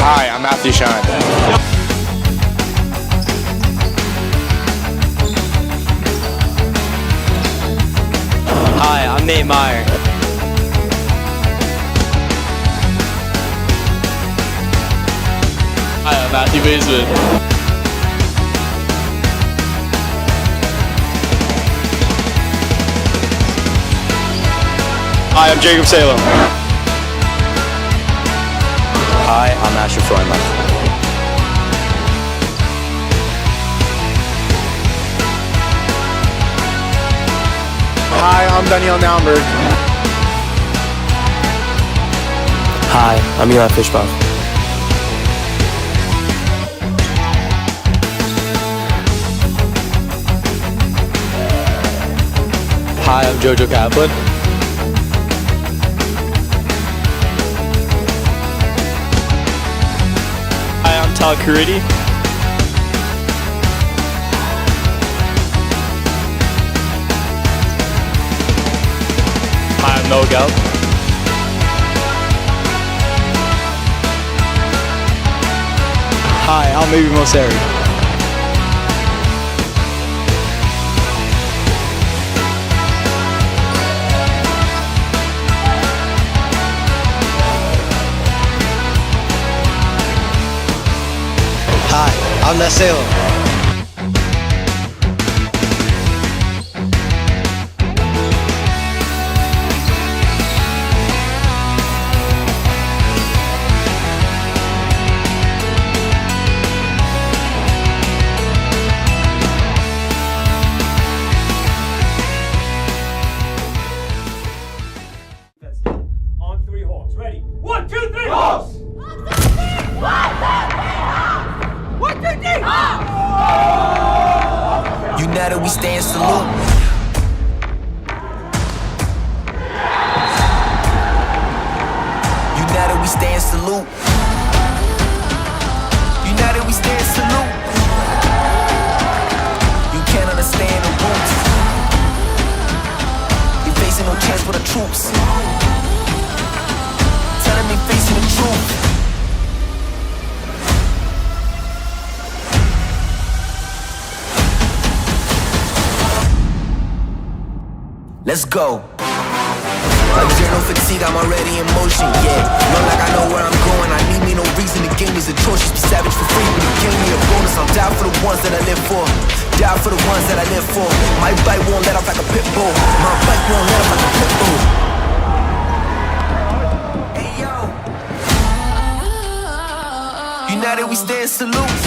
Hi, I'm Matthew Shine. Hi, I'm Nate Meyer. Hi, I'm Matthew Baseman. Hi, I'm Jacob Salem. Hi, I'm Asher Freundlich. Hi, I'm Daniel Naumberg. Hi, I'm Eli Fischbach. Hi, I'm Jojo Kaplan. Hi, I'm Tal Caridi. Hi, I'm Noah Gelb. Hi, I'm Maybe Moseri. Hi, I'm Les Salem. On three, Hawks. Ready? 1, 2, 3, Hawks! 1, 2, 3, Hawks! United we stand salute. United we stand salute. United we stand salute. You can't understand the roots. You're facing no chance for the troops. Telling me facing the truth. Let's go. Adrenal fatigue, I'm already in motion, yeah. Know like I know where I'm going, I need me no reason. The game is atrocious, be savage for free. When you give me a bonus, I'll die for the ones that I live for. Die for the ones that I live for. My bike won't let off like a pit bull. My bike won't let off like a pit bull. Hey yo. United we stand salute.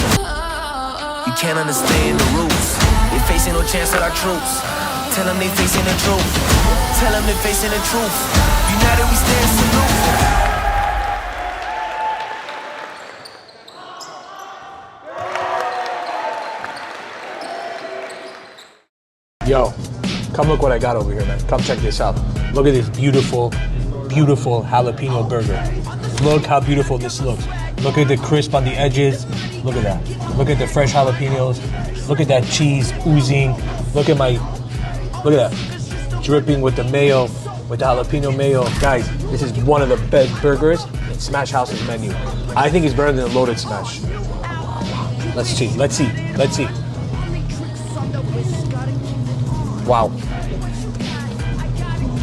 You can't understand the rules. They facing no chance with our troops. Tell them they facing the truth. Tell them they facing the truth. United we stand salute. Yo, come look what I got over here, man. Come check this out. Look at this beautiful, beautiful jalapeno burger. Look how beautiful this looks. Look at the crisp on the edges. Look at that. Look at the fresh jalapenos. Look at that cheese oozing. Look at that. Dripping with the mayo, with the jalapeno mayo. Guys, this is one of the best burgers in Smash House's menu. I think it's better than Loaded Smash. Let's see. Wow.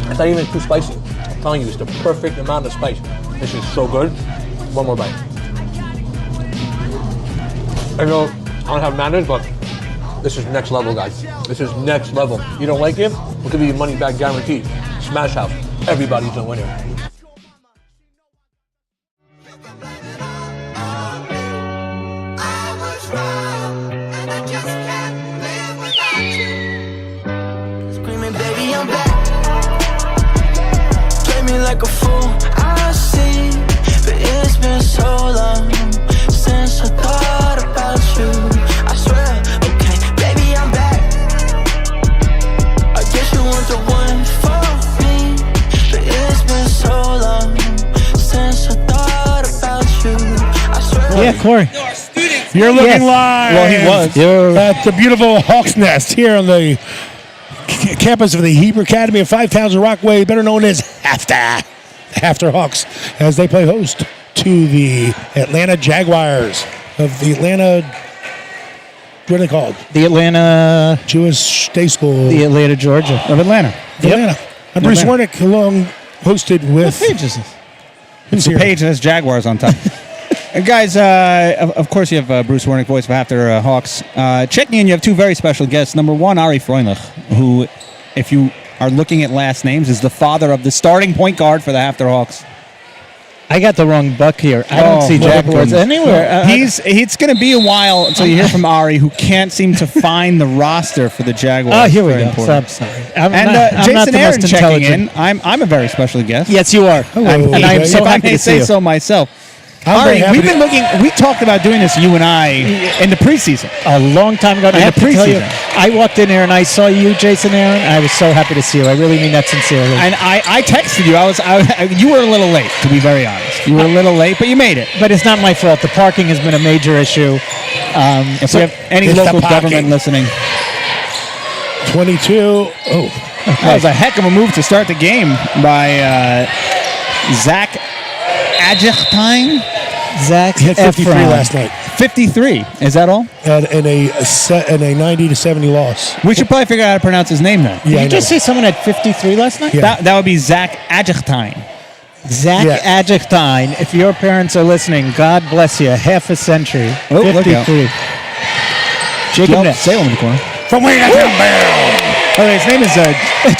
It's not even too spicy. I'm telling you, it's the perfect amount of spice. This is so good. One more bite. I know I don't have manners, but this is next level, guys. This is next level. You don't like it? We'll give you your money back guarantee. Smash House. Everybody's a winner. Screaming, baby, I'm back. Play me like a fool, I see. But it's been so long since I thought about you. I swear, okay, baby, I'm back. I guess you want the one for me. But it's been so long since I thought about you. I swear. Yeah, Corey. You're looking live. Well, he was. At the beautiful Hawks Nest here on the campus of the Hebrew Academy of 5000 Rockaway, better known as HAFTR. HAFTR Hawks, as they play host to the Atlanta Jaguars of the Atlanta. What are they called? The Atlanta, Jewish Day School. the Atlanta, Georgia of Atlanta. Atlanta. I'm Bruce Warnick, along hosted with. What page is this? Who's here? Page has Jaguars on top. Guys, of course you have Bruce Warnick, voice of HAFTR Hawks. Checking in, you have two very special guests. Number one, Ari Freundlich, who, if you are looking at last names, is the father of the starting point guard for the HAFTR Hawks. I got the wrong buck here. I don't see Jaguars anywhere. It's going to be a while until you hear from Ari, who can't seem to find the roster for the Jaguars. Oh, here we Very go. important. So, I'm sorry. I'm And not- I'm not Jason the Aaron most checking intelligent. in. I'm a very special guest. Yes, you are. Hello. And I am so if I happy may to see say you. so myself. I'm very Ari, happy we've been to- looking. We talked about doing this, you and I, in the preseason. A long time ago. And I In have the to tell you, preseason. I walked in here and I saw you, Jason Aaron. I was so happy to see you. I really mean that sincerely. And I texted you. You were a little late, to be very honest. You were a little late, but you made it. But it's not my fault. The parking has been a major issue. If So we have any it's the local parking. government listening, 22. Oh, that was a heck of a move to start the game by Zach Adjechtine. Zach he had 53 Efron. last night, 53. Is that all? and in a 90 to 70 loss. We should probably figure out how to pronounce his name then. Did Yeah, I you just know. say someone had 53 last night? Yeah. That would be Zach Adjechtine. Zach Yeah. Adjechtine. If your parents are listening, God bless you. Half a century. Oh, look out. 53. Jacob Yep, Ness. Salem in the corner. From way down barrel. Oh, his name is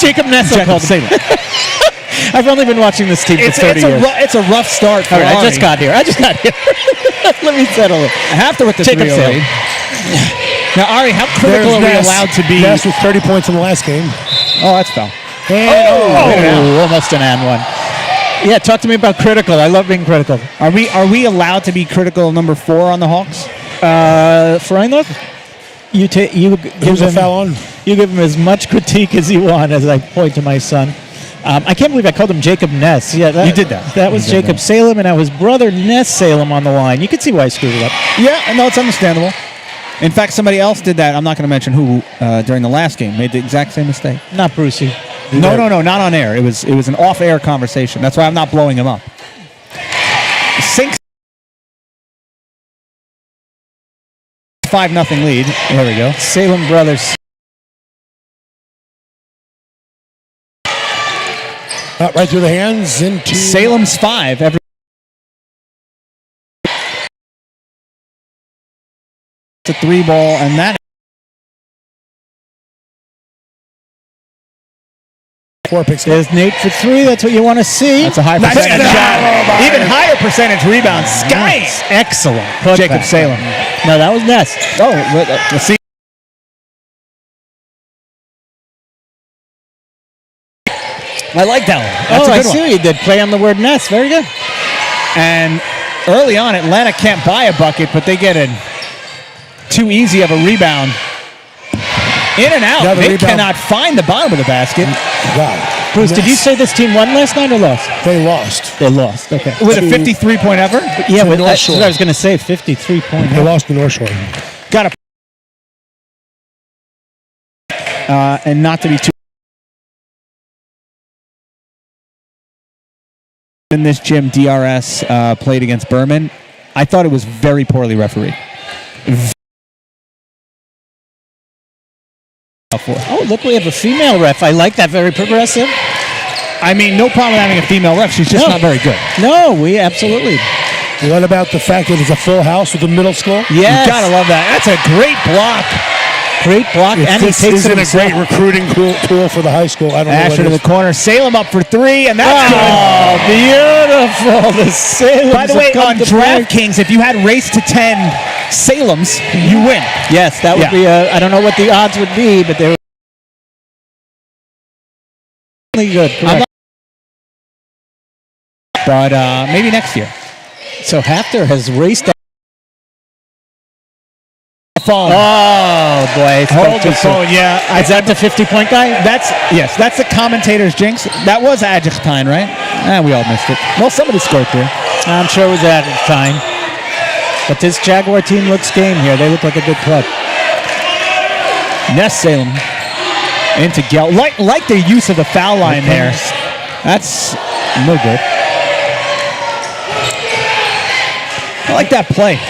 Jacob Ness. I Jacob called him. Salem. I've only been watching this team for 30 years. It's a rough start for All right, I Ari. just got here. Let me settle it. HAFTR with the Jacob 308. Now, Ari, how critical are we allowed to be? Ness with 30 points in the last game. Oh, that's foul. And, Oh, almost an and one. Yeah, talk to me about critical. I love being critical. Are we allowed to be critical of number 4 on the Hawks? Freundlich, you who's give a him foul on? you give him as much critique as you want. As I point to my son, I can't believe I called him Jacob Ness. Yeah, You did that. That was You did Jacob that. Salem, and I was brother Ness Salem on the line. You can see why I screwed it up. Yeah, no, it's understandable. In fact, somebody else did that. I'm not going to mention who during the last game made the exact same mistake. Not Brucey. No, not on air. It was an off-air conversation. That's why I'm not blowing him up. 5-0 lead. There we go. Salem brothers. Right through the hands into Salem's 5. It's a 3-ball, and that 4 picks. There's Nate for 3. That's what you want to see. that's a high Nice percentage. job. Even higher percentage rebounds. Sky. Nice. Excellent. Jacob Putback. Salem. No, that was Ness. Oh, let's see. I like that one. That's Oh, a I good see one. what you did. Play on the word Ness. Very good. And early on, Atlanta can't buy a bucket, but they get too easy of a rebound. In and out. Another They rebound. cannot find the bottom of the basket. Wow. Bruce, did you Ness. say this team won last night or lost? They lost. They lost. Okay. With a 53-point effort. Yeah, to but North that's Shore. what I was going to say. 53-point. They lost to North Shore. Got to. And not to be too. In this gym, DRS played against Berman. I thought it was very poorly refereed. Oh, look, we have a female ref. I like that. Very progressive. I mean, no problem having a female ref. She's just No. not very good. No, we absolutely. What about the fact that it's a full house with a middle school? Yes. You gotta love that. That's a great block. Great block, If and he this takes it isn't a himself. great recruiting tool for the high school, I don't know Asher to what the it is. corner. Salem up for 3, and that's Oh, beautiful. The Salems good. By the way, have come on to play. DraftKings, if you had race to 10 Salems, you win. Yes, that would Yeah. be I don't know what the odds would be, but they were really good. I'm Correct. But maybe next year. So HAFTR has raced. Phone. Oh, boy. It's Hold got the too soon. phone, yeah. Is that the 50-point guy? That's the commentator's jinx. That was Adjechtine, right? We all missed it. Well, somebody scored there. I'm sure it was at the time. But this Jaguar team looks game here. They look like a good club. Ness Salem into Gel. Like the use of the foul line there. That's no good. like that play.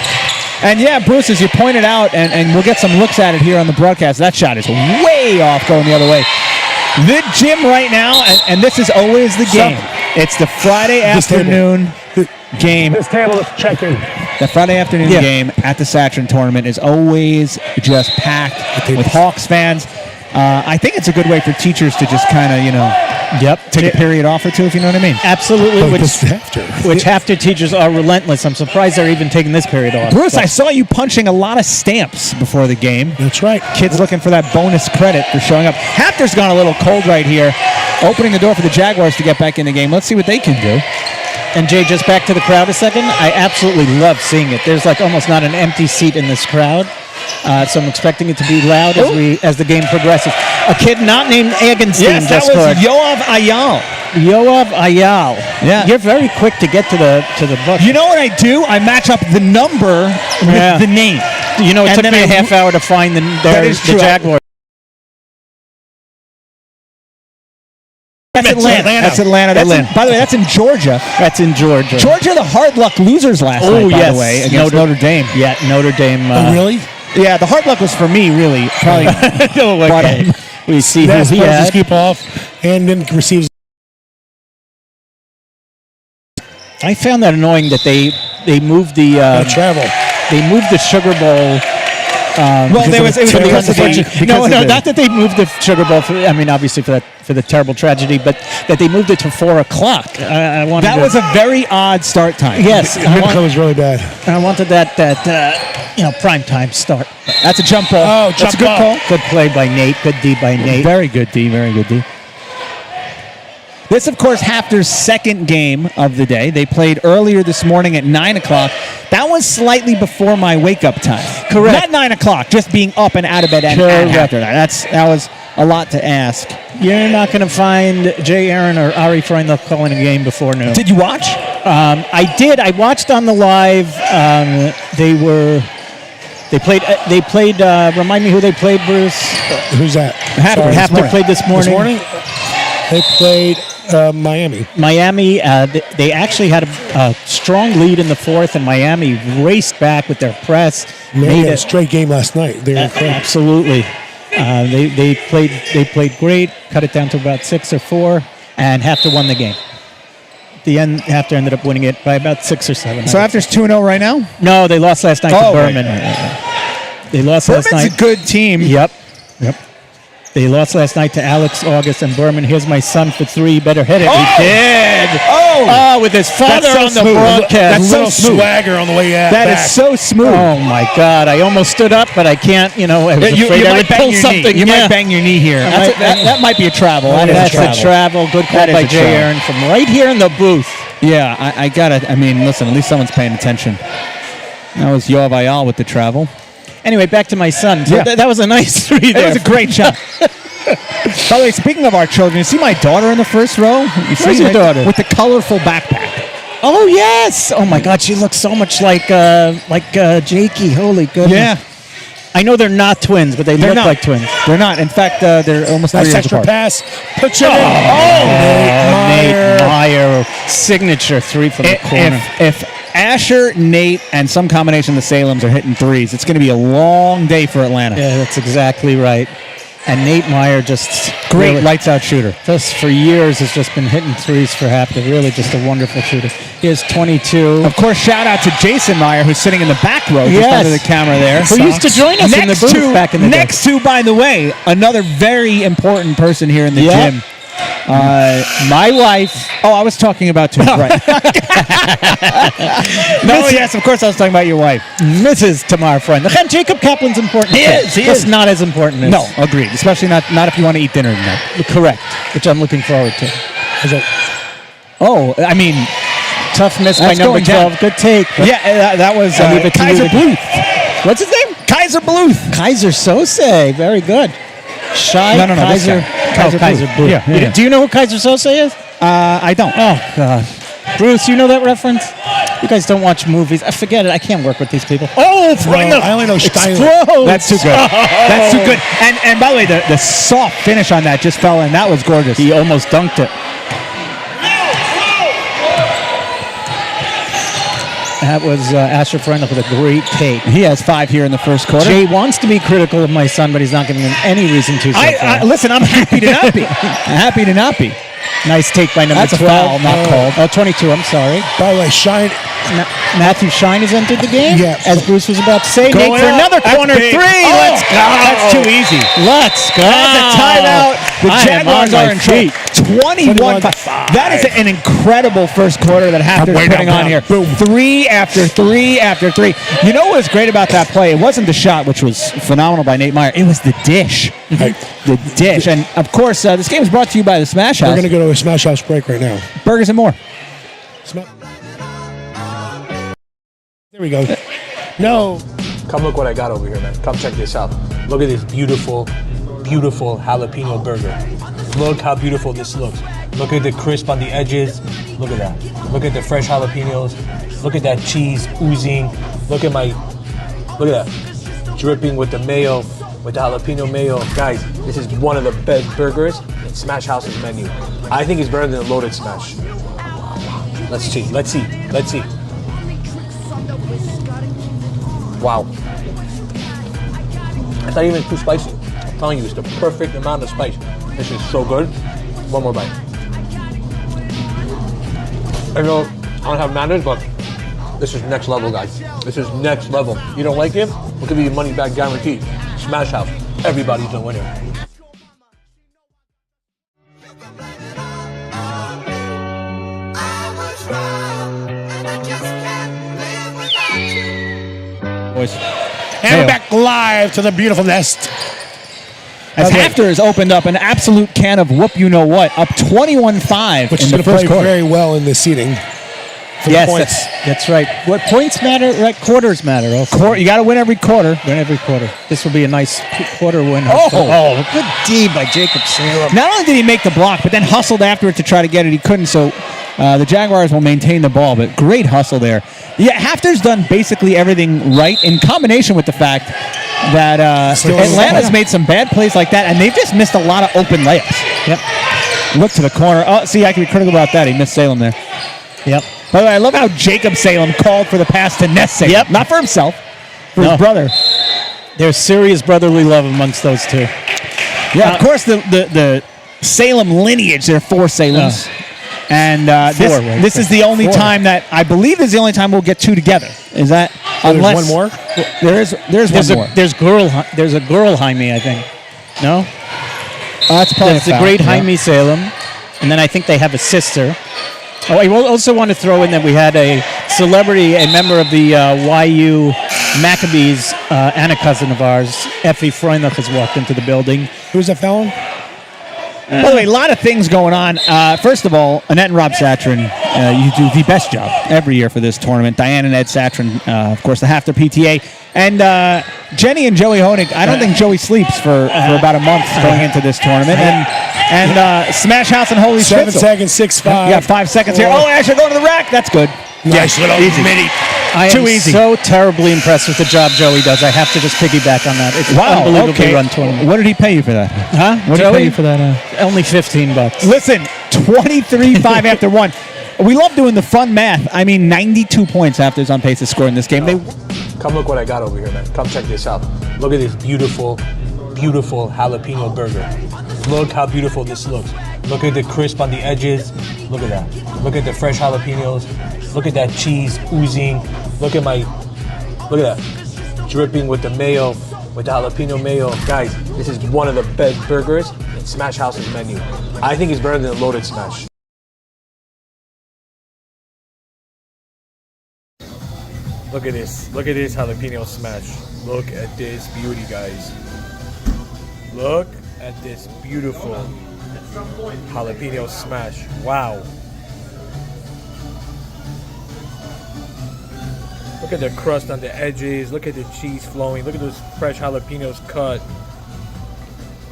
And yeah, Bruce, as you pointed out, and we'll get some looks at it here on the broadcast, that shot is way off going the other way. The gym right now, and this is always the game. It's the Friday afternoon game. This table is checking. The Friday afternoon game at the SATRAN tournament is always just packed with Hawks fans. I think it's a good way for teachers to just kind of, take a period off or two, if you know what I mean. Absolutely, which HAFTR teachers are relentless. I'm surprised they're even taking this period off. Bruce, I saw you punching a lot of stamps before the game. That's right. Kids looking for that bonus credit for showing up. HAFTR's gone a little cold right here, opening the door for the Jaguars to get back in the game. Let's see what they can do. And Jay, just back to the crowd a second. I absolutely love seeing it. There's like almost not an empty seat in this crowd. So I'm expecting it to be loud as the game progresses. A kid not named Egenstein just scored. Yoav Ayal. Yoav Ayal. Yeah. You're very quick to get to the book. You know what I do? I match up the number with the name. You know, it And took then me a I- half hour to find the Jaguars. That's Atlanta. That's Atlanta. By the way, that's in Georgia. That's in Georgia. Georgia, the hard luck losers last night, by the way, against Notre Dame. Yeah, Notre Dame. Oh, really? Yeah, the hard luck was for me, really. Probably. Okay. We see who That's he had. keep off and then receives. I found that annoying that they moved the travel. They moved the Sugar Bowl. Well, it was because of not that they moved the Sugar Bowl. Obviously for the terrible tragedy, but that they moved it to 4 o'clock. I wanted that was a very odd start time. Yes, Midco was really bad. I wanted that prime time start. That's a jump ball. Oh, that's a good call. Good play by Nate. Good D by Nate. Very good D. Very good D. This, of course, HAFTR's second game of the day. They played earlier this morning at 9 o'clock. That was slightly before my wake-up time. Correct. Not 9 o'clock, just being up and out of bed and after that. That was a lot to ask. You're not going to find Jay Aaron or Ari Freundlich calling a game before noon. Did you watch? I did. I watched on the live. They played. Remind me who they played, Bruce. Who's that? HAFTR played this morning. This morning? They played Miami. Miami, they actually had a strong lead in the fourth, and Miami raced back with their press. They had a straight game last night. They were absolutely. They played great, cut it down to about 6 or 4, and HAFTR won the game. At the end, HAFTR ended up winning it by about 6 or 7. So HAFTR's 2-0 right now? No, they lost last night to Berman. Right. They lost last night. Berman's a good team. Yep. They lost last night to Alex August and Berman. Here's my son for 3. Better hit it. He did. Oh, with his father so on the smooth. broadcast. That's so so smooth. swagger on the way out. That is so smooth. Oh my God! I almost stood up, but I can't. I was afraid I would pull something. You might bang your knee here. That might be a travel. That's a travel. Good call by Jay Aaron from right here in the booth. Yeah, I got it. Listen, at least someone's paying attention. That was Yoav Ayal with the travel. Anyway, back to my son. Yeah. That was a nice 3 there. It was a great shot. By the way, speaking of our children, you see my daughter in the first row? Where's your daughter? With the colorful backpack. Oh, yes. Oh, my God. She looks so much like Jakey. Holy goodness. Yeah. I know they're not twins, but they look like twins. They're not. In fact, they're almost 3 Nice years extra apart. pass. Puts it in. Nate Meyer. Signature 3 from the corner. If Asher, Nate, and some combination of the Salems are hitting 3s, it's going to be a long day for Atlanta. Yeah, that's exactly right. And Nate Meyer just Great really, lights-out shooter. just for years has just been hitting 3s for HAFTR. Really just a wonderful shooter. Here's 22. Of course, shout out to Jason Meyer, who's sitting in the back row just Yes. under the camera there. Who used to join us in the booth back in the day. Next to, by the way, another very important person here in the Yeah. gym. My wife. Oh, I was talking about two. Right. No, yes, of course I was talking about your wife. Mrs. Tamar Freundlich. And Jacob Kaplan's important. He is, he Just is. not as important as... No, agreed. Especially not if you want to eat dinner tonight. Correct. Which I'm looking forward to. Oh, I mean, Tough miss by That's number going down. 12. Good take. yeah, that was I'll leave it to Kaiser you. Bluth. What's his name? Kaiser Bluth. Kaiser Sose. Very good. Shy No, this Kaiser. guy. Kaiser Bluth. Yeah. Do you know who Kaiser Sose is? I don't. Oh, God. Bruce, you know that reference? You guys don't watch movies. I forget it. I can't work with these people. Oh, No, I only know Steiner. Explode. That's too good. That's too good. And by the way, the soft finish on that just fell in. That was gorgeous. He almost dunked it. That was Asher Freundlich with a great take. He has 5 here in the first quarter. Jay wants to be critical of my son, but he's not giving him any reason to. Listen, I'm happy to not be. Happy to not be. Nice take by number That's 12. a foul, not called. Oh, 22, I'm sorry. By the way, Shine. Matthew Shine has entered the game. Yeah. As Bruce was about to say. Going Nate for up. another That's corner big. 3. Oh, Let's go. That's too easy. Let's go. That's a timeout. The I am Jaguars on are my in trouble. 21-5. That is an incredible first quarter that HAFTR is putting on here. Boom. 3 after 3 after 3. You know what was great about that play? It wasn't the shot, which was phenomenal by Nate Meyer. It was the dish. The dish. And, of course, this game is brought to you by the Smash House. We're going to go to a Smash House break right now. Burgers and more. There we go. No. Come look what I got over here, man. Come check this out. Look at this beautiful, beautiful jalapeno burger. Look how beautiful this looks. Look at the crisp on the edges. Look at that. Look at the fresh jalapenos. Look at that cheese oozing. Look at that. Dripping with the mayo, with the jalapeno mayo. Guys, this is one of the best burgers in Smash House's menu. I think it's better than Loaded Smash. Let's see. Wow. It's not even too spicy. I'm telling you, it's the perfect amount of spice. This is so good. One more bite. I know I don't have manners, but this is next level, guys. This is next level. You don't like it? We'll give you your money back guaranteed. Smash House. Everybody's a winner. Boys. And we're back live to the beautiful nest. As Okay. HAFTR has opened up an absolute can of whoop-you-know-what, up 21-5 Which in is the going to first play quarter. very well in this seating. For the Yes, points. that's right. What points matter? Right, quarters matter. Also. You got to win every quarter. Win every quarter. This will be a nice quarter win. Oh. Good D by Jacob Salem. Not only did he make the block, but then hustled after it to try to get it. He couldn't, so the Jaguars will maintain the ball, but great hustle there. Yeah, HAFTR's done basically everything right in combination with the fact that Atlanta's made some bad plays like that, and they've just missed a lot of open layups. Yep. Look to the corner. Oh, see, I can be critical about that. He missed Salem there. Yep. By the way, I love how Jacob Salem called for the pass to Ness Salem. Yep. Not for himself, for No. his brother. There's serious brotherly love amongst those two. Yeah, of course, the Salem lineage, there are 4 Salems. And this is the only time that, I believe this is the only time we'll get 2 together. Is that? Unless one more? There's one more. There's a girl Jaime, I think. No? That's probably There's the great Jaime Salem. And then I think they have a sister. Oh, I will also want to throw in that we had a celebrity, a member of the YU Maccabees, and a cousin of ours, Effie Freundlich, has walked into the building. Who's that felon? By the way, a lot of things going on. First of all, Annette and Rob Satran, you do the best job every year for this tournament. Diane and Ed Satran, of course, the HAFTR PTA. And Jenny and Joey Honig, I don't think Joey sleeps for about a month going into this tournament. And Smash House and Holy 7 Schnitzel. seconds, 6-5. You got 5 seconds here. Oh, Asher going to the rack. That's good. Nice little mini. I Too am easy. so terribly impressed with the job Joey does. I have to just piggyback on that. It's unbelievably okay. run tournament. What did he pay you for that? Huh? What did he Joey? pay you for that? Only $15. Listen, 23-5 after 1. We love doing the fun math. I mean, 92 points HAFTR's on pace to score in this game. Come look what I got over here, man. Come check this out. Look at this beautiful, beautiful jalapeno burger. Look how beautiful this looks. Look at the crisp on the edges. Look at that. Look at the fresh jalapenos. Look at that cheese oozing. Look at that. Dripping with the mayo, with the jalapeno mayo. Guys, this is one of the best burgers in Smash House's menu. I think it's better than Loaded Smash. Look at this. Look at this jalapeno smash. Look at this beauty, guys. Look at this beautiful jalapeno smash. Wow. Look at the crust on the edges. Look at the cheese flowing. Look at those fresh jalapenos cut.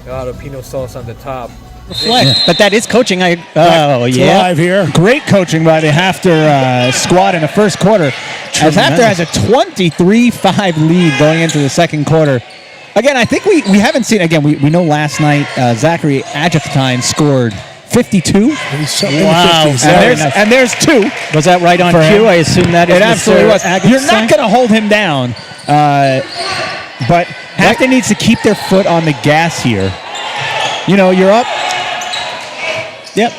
The jalapeno sauce on the top. But that is coaching. Live here. Great coaching by the HAFTR squad in the first quarter. As HAFTR has a 23-5 lead going into the second quarter. Again, I think we haven't seen, again, we know last night Zachary Adjectine scored 52. He's something Wow. in the 50s. Very And nice. there's 2. Was that right on For cue? him. I assume that is It absolutely Mr. was. Agassiz You're not saying? going to hold him down, but HAFTR needs to keep their foot on the gas here. You know, you're up. Yep,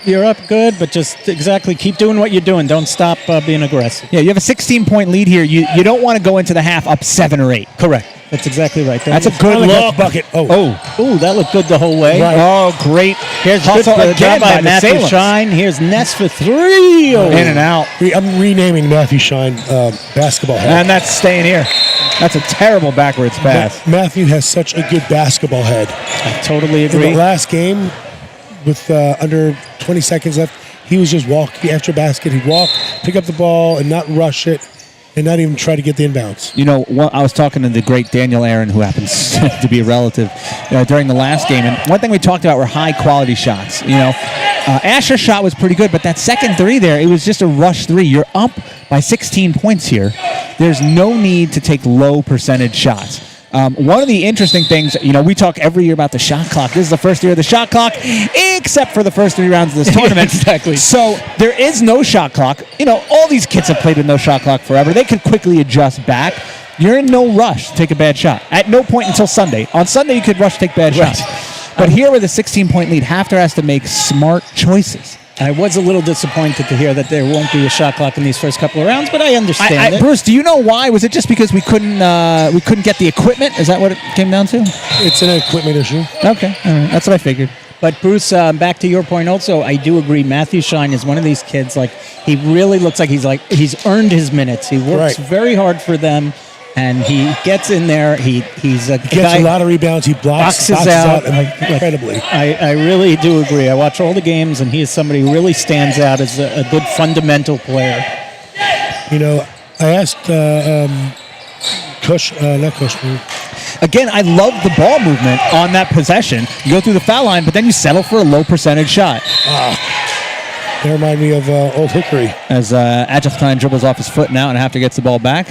you're up good, but just exactly keep doing what you're doing. Don't stop being aggressive. Yeah, you have a 16-point lead here. You don't want to go into the half up 7 or 8. Correct. That's exactly right. That's a good Like look. that bucket. Ooh, that looked good the whole way. Right. Oh, great. Here's hustle good again job by the Matthew Salem's. Shine. Here's Ness for 3. Oh. In and out. I'm renaming Matthew Shine basketball head. And that's staying here. That's a terrible backwards pass. Matthew has such a good basketball head. I totally In agree. the last game, with under 20 seconds left, he was just walking after basket. He'd walk, pick up the ball, and not rush it, and not even try to get the inbounds. You know, I was talking to the great Daniel Aaron, who happens to be a relative, during the last game. And one thing we talked about were high-quality shots. You know, Asher's shot was pretty good, but that second 3 there, it was just a rush 3. You're up by 16 points here. There's no need to take low percentage shots. One of the interesting things, you know, we talk every year about the shot clock. This is the first year of the shot clock, except for the first 3 rounds of this tournament. Exactly. So there is no shot clock. You know, all these kids have played with no shot clock forever. They can quickly adjust back. You're in no rush to take a bad shot. At no point until Sunday. On Sunday, you could rush to take bad shots. But here with a 16-point lead, HAFTR has to make smart choices. I was a little disappointed to hear that there won't be a shot clock in these first couple of rounds, but I understand it. Bruce, do you know why? Was it just because we couldn't get the equipment? Is that what it came down to? It's an equipment issue. Okay, all right. That's what I figured. But Bruce, back to your point also, I do agree. Matthew Shine is one of these kids, like, he really looks like he's earned his minutes. He works Right. very hard for them, and he gets in there. He's a He guy, gets a lot of rebounds. He boxes out incredibly. I really do agree. I watch all the games, and he is somebody who really stands out as a good fundamental player. You know, I asked not Cushman. Again, I love the ball movement on that possession. You go through the foul line, but then you settle for a low percentage shot. They remind me of Old Hickory. As Adjustine dribbles off his foot now and HAFTR gets the ball back.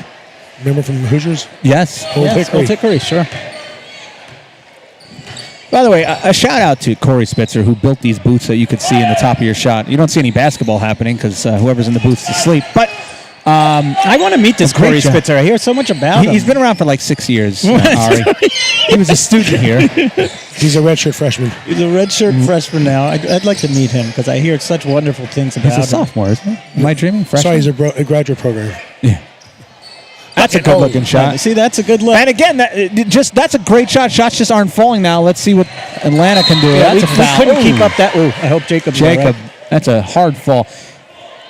Remember from the Hoosiers? Yes. Old Hickory. Old Hickory, sure. By the way, a shout out to Corey Spitzer, who built these booths that you could see in the top of your shot. You don't see any basketball happening because whoever's in the booth's asleep. But I want to meet this great Corey job. Spitzer. I hear so much about him. he's been around for like 6 years, Ari. He was a student here. He's a redshirt freshman. He's a redshirt freshman now. I'd like to meet him because I hear such wonderful things about He's a him. sophomore, isn't he? Am I dreaming? Freshman? Sorry, he's a graduate program. Yeah. That's a good looking shot. See, that's a good look. And again, that's a great shot. Shots just aren't falling now. Let's see what Atlanta can do. Yeah, That's a we foul. couldn't keep Ooh. up that. Ooh, I hope Jacob's all Jacob, right. that's a hard fall.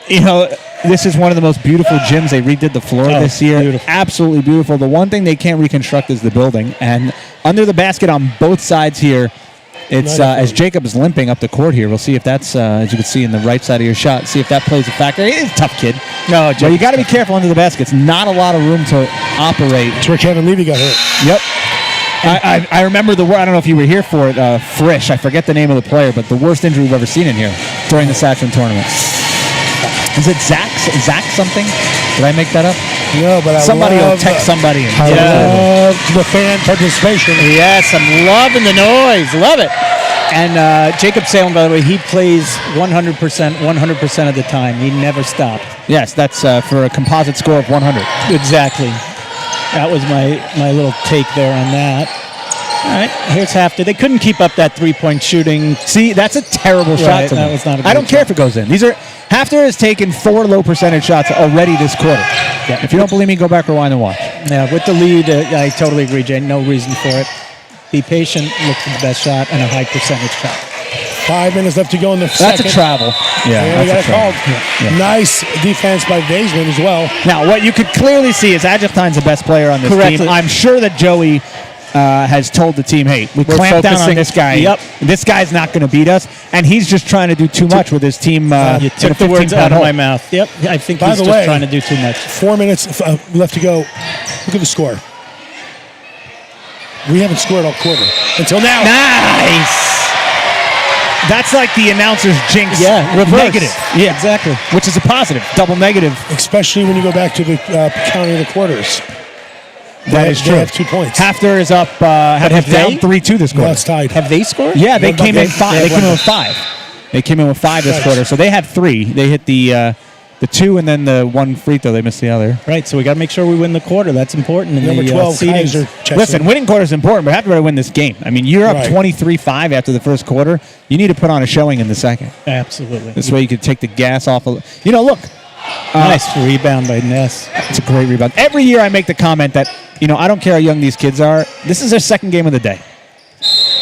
You know, this is one of the most beautiful gyms. They redid the floor this year. Beautiful. Absolutely beautiful. The one thing they can't reconstruct is the building. And under the basket on both sides here, it's as Jacob is limping up the court here. We'll see if that's, as you can see in the right side of your shot, see if that plays a factor. He's a tough kid. No, But you got to be careful under the basket. It's not a lot of room to operate. That's where Kevin Levy got hurt. Yep. I remember the word. I don't know if you were here for it. Frisch. I forget the name of the player, but the worst injury we've ever seen in here during the SATRAN tournament. Is it Zach something? Did I make that up? No, but Somebody will text somebody. I love the fan participation. Yes, I'm loving the noise. Love it. And Jacob Salem, by the way, he plays 100% of the time. He never stopped. Yes, that's for a composite score of 100. Exactly. That was my little take there on that. All right, here's HAFTR. They couldn't keep up that three-point shooting. See, that's a terrible shot Right, to that me. was not a I great don't care shot. if it goes in. HAFTR has taken 4 low percentage shots already this quarter. Yeah. If you don't believe me, go back, rewind, and watch. Yeah, with the lead, I totally agree, Jay. No reason for it. Be patient, look for the best shot, and a high percentage shot. 5 minutes left to go in the second. That's a travel. Yeah, And we got that's it a travel. called. Yeah. Nice defense by Vaisman as well. Now, what you could clearly see is Adjectivine's the best player on this Correctly. team. I'm sure that Joey has told the team, hey, we We're clamp down on focusing- this guy. Yep. This guy's not going to beat us. And he's just trying to do too much with his team. You took the words out of my mouth. Yep, I think By he's the just way, trying to do too much. 4 minutes left to go. Look at the score. We haven't scored all quarter until now. Nice. That's like the announcer's jinx. Yeah, reverse. Negative. Yeah, Exactly. Which is a positive. Double negative. Especially when you go back to the counting of the quarters. That is They true. have 2 points. HAFTR is up. have down they? 3-2 this No, quarter. it's tied. Have they scored? Yeah, they One came in bucket. 5. They They have came in one with 5. They came in with 5 this quarter, so they had 3. They hit the 2 and then the 1 free throw. They missed the other. Right, so we got to make sure we win the quarter. That's important. In Number the, 12, seedings. Kaiser. checks Listen, in. winning quarter is important, but have to win this game. I mean, you're up Right. 23-5 after the first quarter. You need to put on a showing in the second. Absolutely. This way you can take the gas off. You know, look. Nice rebound by Ness. It's a great rebound. Every year I make the comment that, I don't care how young these kids are. This is their second game of the day.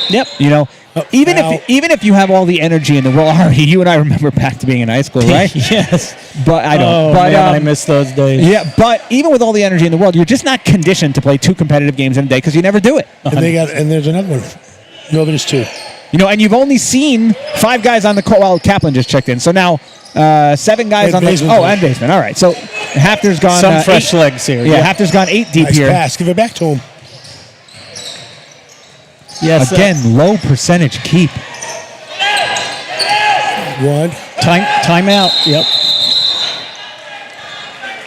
Yep. Even now- if you have all the energy in the world, Ari, you and I remember back to being in high school, right? Yes. But I don't. Oh, but man, I miss those days. Yeah, but even with all the energy in the world, you're just not conditioned to play 2 competitive games in a day because you never do it. And there's another one. No, there's 2. And you've only seen 5 guys on the court. Well, Kaplan just checked in, so now 7 guys And on the. Baseman's Oh, on. and Baseman. All right, so HAFTR's gone. Some fresh 8 legs here. Yeah, HAFTR's gone 8 deep Nice here. pass. Give it back to him. Yes. Again, low percentage keep. 1. Timeout. Yep.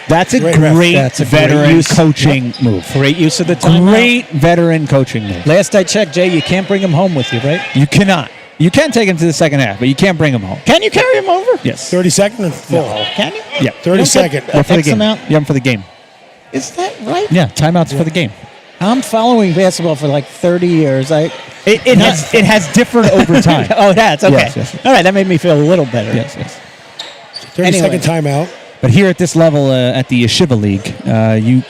That's a Great ref. great That's a great veteran use. coaching move. Great use of the timeout. Great veteran coaching move. Last I checked, Jay, you can't bring him home with you, right? You cannot. You can take him to the second half, but you can't bring him home. Can you carry him over? Yes. 30 second and full. Can you? Yeah. 30 second. Yeah, for the X game. amount? Yeah, for the game. Is that right? Yeah, timeouts for the game. I'm following basketball for like 30 years. It has differed over time. Oh, that's okay. Yes, yes. All right, that made me feel a little better. Yes. 30 Anyway. second timeout. But here at this level, at the Yeshiva League,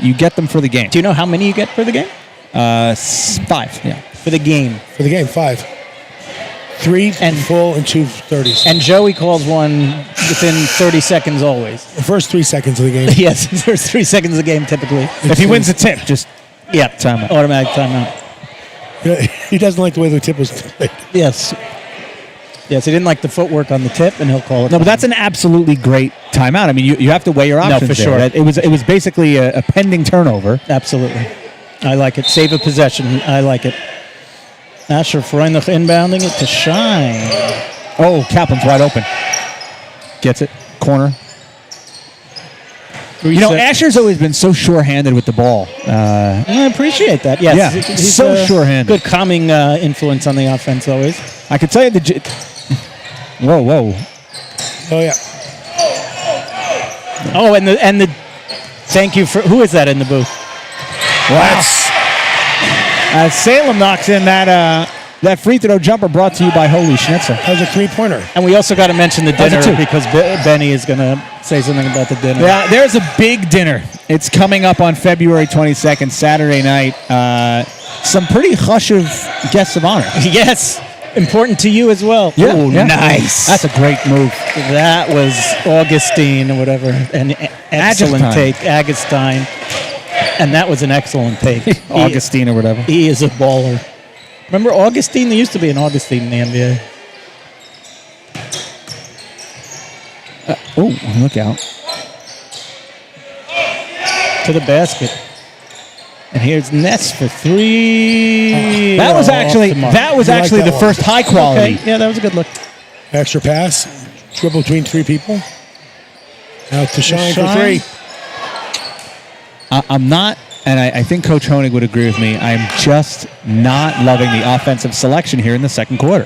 you get them for the game. Do you know how many you get for the game? 5. Yeah. For the game. For the game, 5. 3 And- full and 2 30s. And Joey calls one within 30 seconds always. The first 3 seconds of the game. Yes, there's 3 seconds of the game typically. If he wins the tip, just Yeah, timeout. automatic timeout. He doesn't like the way the tip was played. Yes. Yes, he didn't like the footwork on the tip, and he'll call it. No, but that's an absolutely great timeout. I mean, you have to weigh your options. for there. sure. It was basically a pending turnover. Absolutely. I like it. Save a possession. I like it. Asher Freundlich inbounding it to Shine. Oh, Kaplan's wide open. Gets it. Corner. Asher's always been so sure-handed with the ball. I appreciate that. Yes. Yeah, He's so a sure-handed. Good calming influence on the offense always. I could tell you Whoa. Oh, yeah. Oh, and the thank you for who is that in the booth? Wow. As Salem knocks in that free throw jumper brought to you by Holy Schnitzel. That was a 3-pointer. And we also got to mention the That's a dinner two. because Benny is going to say something about the dinner. Yeah, there's a big dinner. It's coming up on February 22nd, Saturday night. Some pretty chashuv guests of honor. Yes. Important to you as well. Oh, yeah. nice. That's a great move. That was Augustine or whatever. An excellent Agustine. take. Agustine. And that was an excellent take. Augustine or whatever. He is a baller. Remember Augustine? There used to be an Augustine in the NBA. Oh, look out. To the basket. And here's Ness for 3. That was Off actually the mark. that was You like actually that the one. first high quality. Okay. Yeah, that was a good look. Extra pass. Dribble between 3 people. Out to Shine for Shine. 3. I'm not, and I think Coach Honig would agree with me. I'm just not loving the offensive selection here in the second quarter.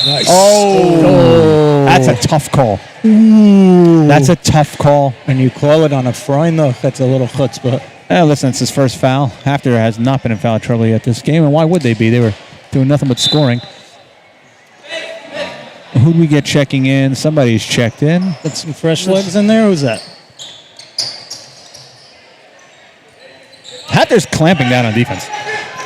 Nice. Oh, that's a tough call. That's a tough call. And you call it on a Freundlich. That's a little chutzpah. Listen, it's his first foul. HAFTR has not been in foul trouble yet this game, and why would they be? They were doing nothing but scoring. Who do we get checking in? Somebody's checked in. Put some fresh legs in there. Who's that? HAFTR's clamping down on defense.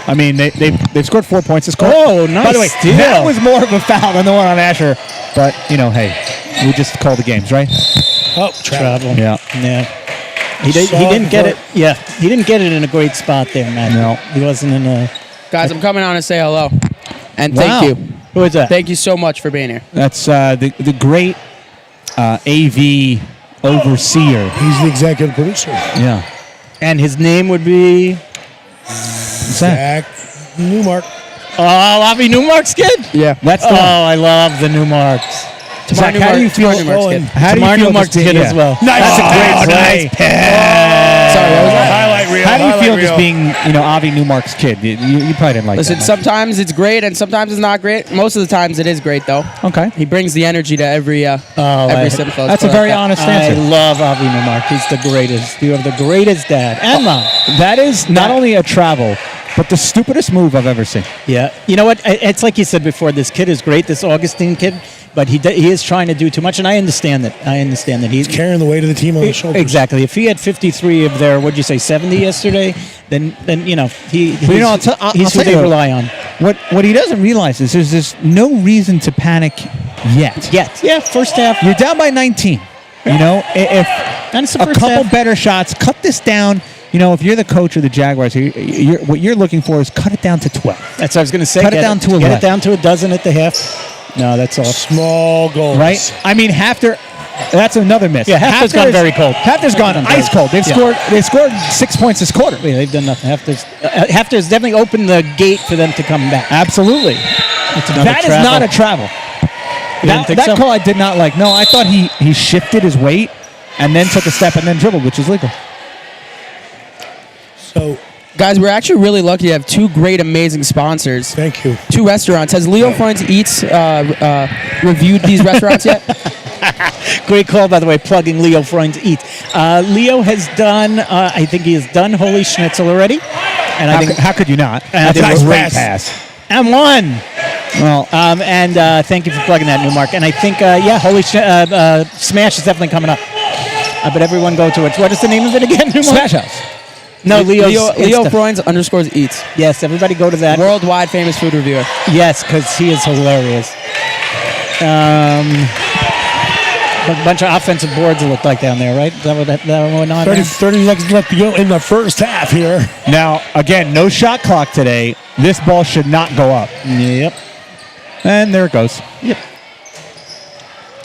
I mean, they've scored 4 points this quarter. Oh, nice By the way, steal. that was more of a foul than the one on Asher. But, hey, we just call the games, right? Oh, travel. Yeah. Yeah. He didn't get it. Yeah, he didn't get it in a great spot there, man. No. He wasn't in a. Guys, I'm coming on to say hello. And Wow. thank you. Who is that? Thank you so much for being here. That's the great AV overseer. He's the executive producer. Yeah. And his name would be. What's that? Zach Newmark. Oh, Avi Newmark's kid. Yeah. That's the Oh, one. I love the Newmarks. Zach, how do you feel? How do you Tamar feel Newmark's this- kid yeah. as well. That's a great play. Sorry, what was that? Highlight reel. How do you feel still just being, Avi Newmark's kid. You probably didn't like Listen, that much. sometimes it's great and sometimes it's not great. Most of the times it is great, though. Okay. He brings the energy to every Sim Club. That's a very honest answer. I love Avi Newmark. He's the greatest. You have the greatest dad and mom. That is not only a travel, but the stupidest move I've ever seen. Yeah. You know what? It's like you said before. This kid is great, this Augustine kid, but he is trying to do too much, and I understand that. He's carrying the weight of the team on his shoulders. Exactly. If he had 53 of their, what'd you say, 70 yesterday, then he's who they rely on. What he doesn't realize is there's no reason to panic yet. Yeah, first half. You're down by 19. If a couple better shots, cut this down. If you're the coach of the Jaguars, what you're looking for is cut it down to 12. That's what I was going to say. Cut it down to 11. Get it down to a dozen at the half. No, that's all. Small goals. Right? I mean, HAFTR, that's another miss. Yeah, HAFTR's gone very cold. HAFTR's gone ice cold. They scored 6 points this quarter. Yeah, they've done nothing. HAFTR's definitely opened the gate for them to come back. Absolutely. That is not a travel. That call I did not like. No, I thought he shifted his weight and then took a step and then dribbled, which is legal. So, guys, we're actually really lucky to have two great, amazing sponsors. Thank you. Two restaurants. Has Leo Freund's Eats reviewed these restaurants yet? Great call, by the way, plugging Leo Freund's Eats. Leo has done, I think he has done Holy Schnitzel already. And how could you not? That's a nice great pass. And one. Well, and thank you for plugging that, Newmark. And I think, Holy Smash is definitely coming up. But everyone go to it. What is the name of it again, Newmark? Smash House. No, Leo Freund's _Eats. Yes, everybody go to that. Worldwide famous food reviewer. Yes, because he is hilarious. A bunch of offensive boards it looked like down there, right? Is that what went on? 30 seconds left to go in the first half here. Now, again, no shot clock today. This ball should not go up. Yep. And there it goes. Yep.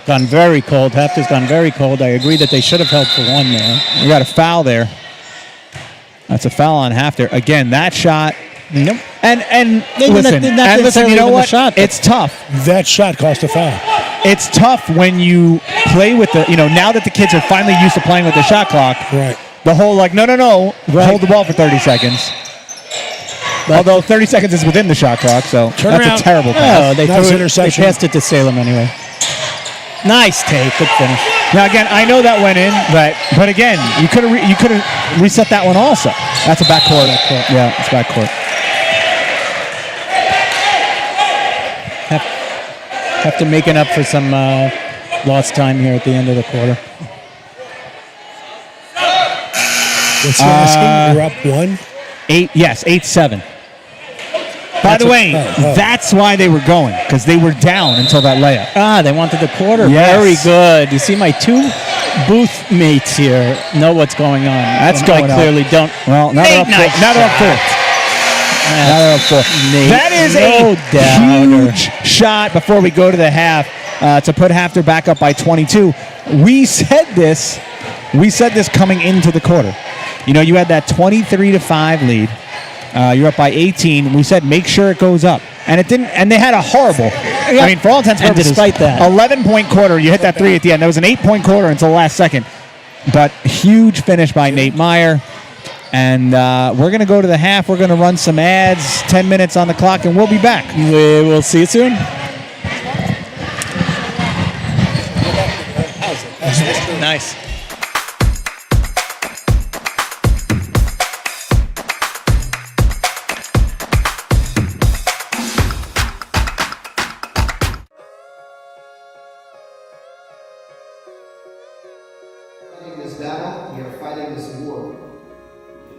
Gone very cold. HAFTR's gone very cold. I agree that they should have held for one there. We got a foul there. That's a foul on HAFTR. Again, that shot. Nope. And listen, you know what? It's tough. That shot cost a foul. It's tough when you play with the, now that the kids are finally used to playing with the shot clock. Right. The whole no, hold the ball for 30 seconds. Although 30 seconds is within the shot clock, so that's a terrible pass. Oh, they passed it to Salem anyway. Nice take. Good finish. Now again, I know that went in, but again, you could have reset that one also. That's a backcourt. Yeah, it's backcourt. HAFTR making up for some lost time here at the end of the quarter. What's he asking? You're up 1? 8-7. By the way, that's why they were going, because they were down until that layup. They wanted the quarter. Yes. Very good. You see, my two booth mates here know what's going on. That's going on. I clearly don't. Well, now they're up 4. Now they're up 4. That is a huge shot before we go to the half to put HAFTR back up by 22. We said this coming into the quarter. You had that 23-5 lead. You're up by 18. We said make sure it goes up, and it didn't. And they had a horrible. I mean, for all intents and purposes, despite that, 11-point quarter. You hit that 3 at the end. That was an 8-point quarter until the last second. But huge finish by Nate Meyer. And we're going to go to the half. We're going to run some ads, 10 minutes on the clock, and we'll be back. We will see you soon. Nice. This battle, we are fighting this war.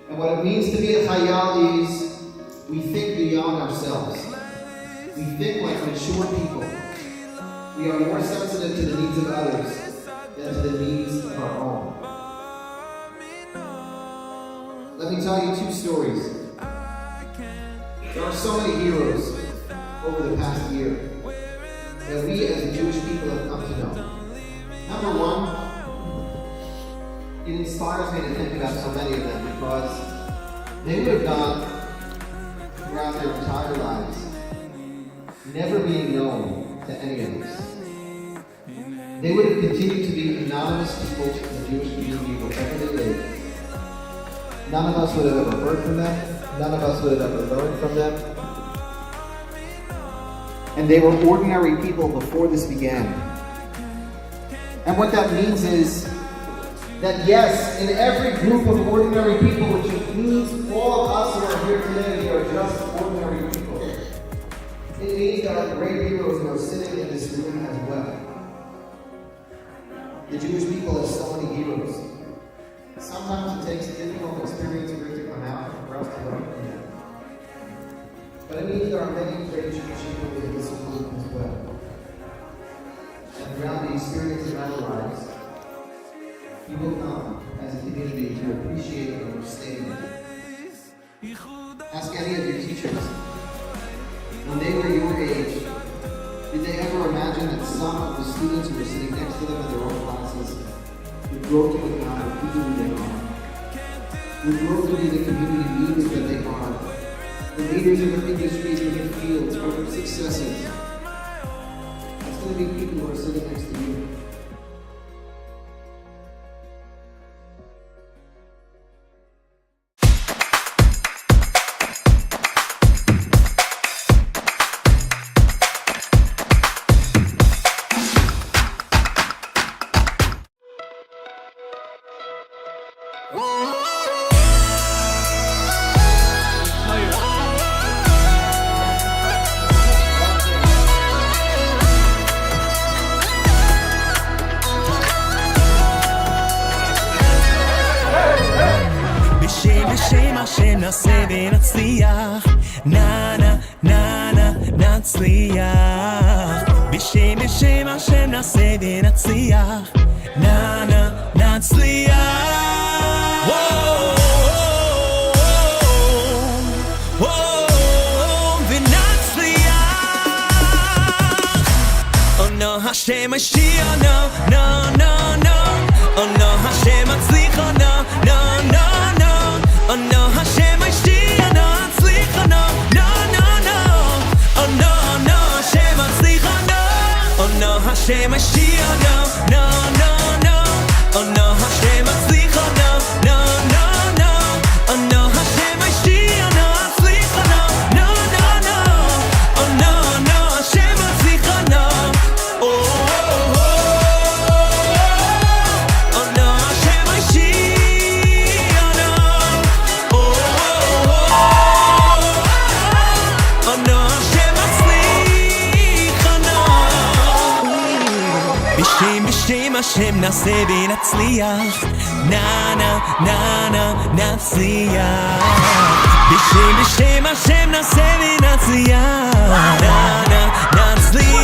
And what it means to be a Chayal is we think beyond ourselves. We think like mature people. We are more sensitive to the needs of others than to the needs of our own. Let me tell you 2 stories. There are so many heroes over the past year that we as a Jewish people have come to know. Number 1, it inspires me to think about so many of them because they would have gone throughout their entire lives never being known to any of us. They would have continued to be anonymous people in the Jewish community wherever they lived, None of us would have ever heard from them. None of us would have ever learned from them. And they were ordinary people before this began. And what that means is that yes, in every group of ordinary people, which includes all of us who are here today, we are just ordinary people. It means that our great heroes are sitting in this room as well. The Jewish people have so many heroes. Sometimes it takes a difficult experience for it to come out and for us to learn from them. But it means there are many great Jewish heroes in this room as well. And throughout the experience of our lives, we will come as a community to appreciate and understand. Ask any of your teachers, when they were your age, did they ever imagine that some of the students who were sitting next to them in their own classes would grow to become the people who they are? Would grow to be the community leaders that they are? The leaders in their industries, in their fields, or their successes? It's going to be people who are sitting next to you. בשם השם נעשה ונצליח, נא נא נא נא נצליח. בשם השם נעשה ונצליח, נא נא נצליח. ונצליח. השם השיר, no, no, no, no. Oh no, השם מצליח, no, no, no, no. Oh no, השם השיר, no, מצליח, no, no, no, no. Oh no, no, השם מצליח, no. Oh no, השם השיר, no, no, no, no. Oh no, השם מצליח, no, no, no, no. Oh no, השם השיר, no, מצליח, no, no, no, no. Oh no, no, השם מצליח, no. בשם השם נעשה ונצליח, נא נא נא נא נצליח. בשם השם נעשה ונצליח, נא נא נצליח.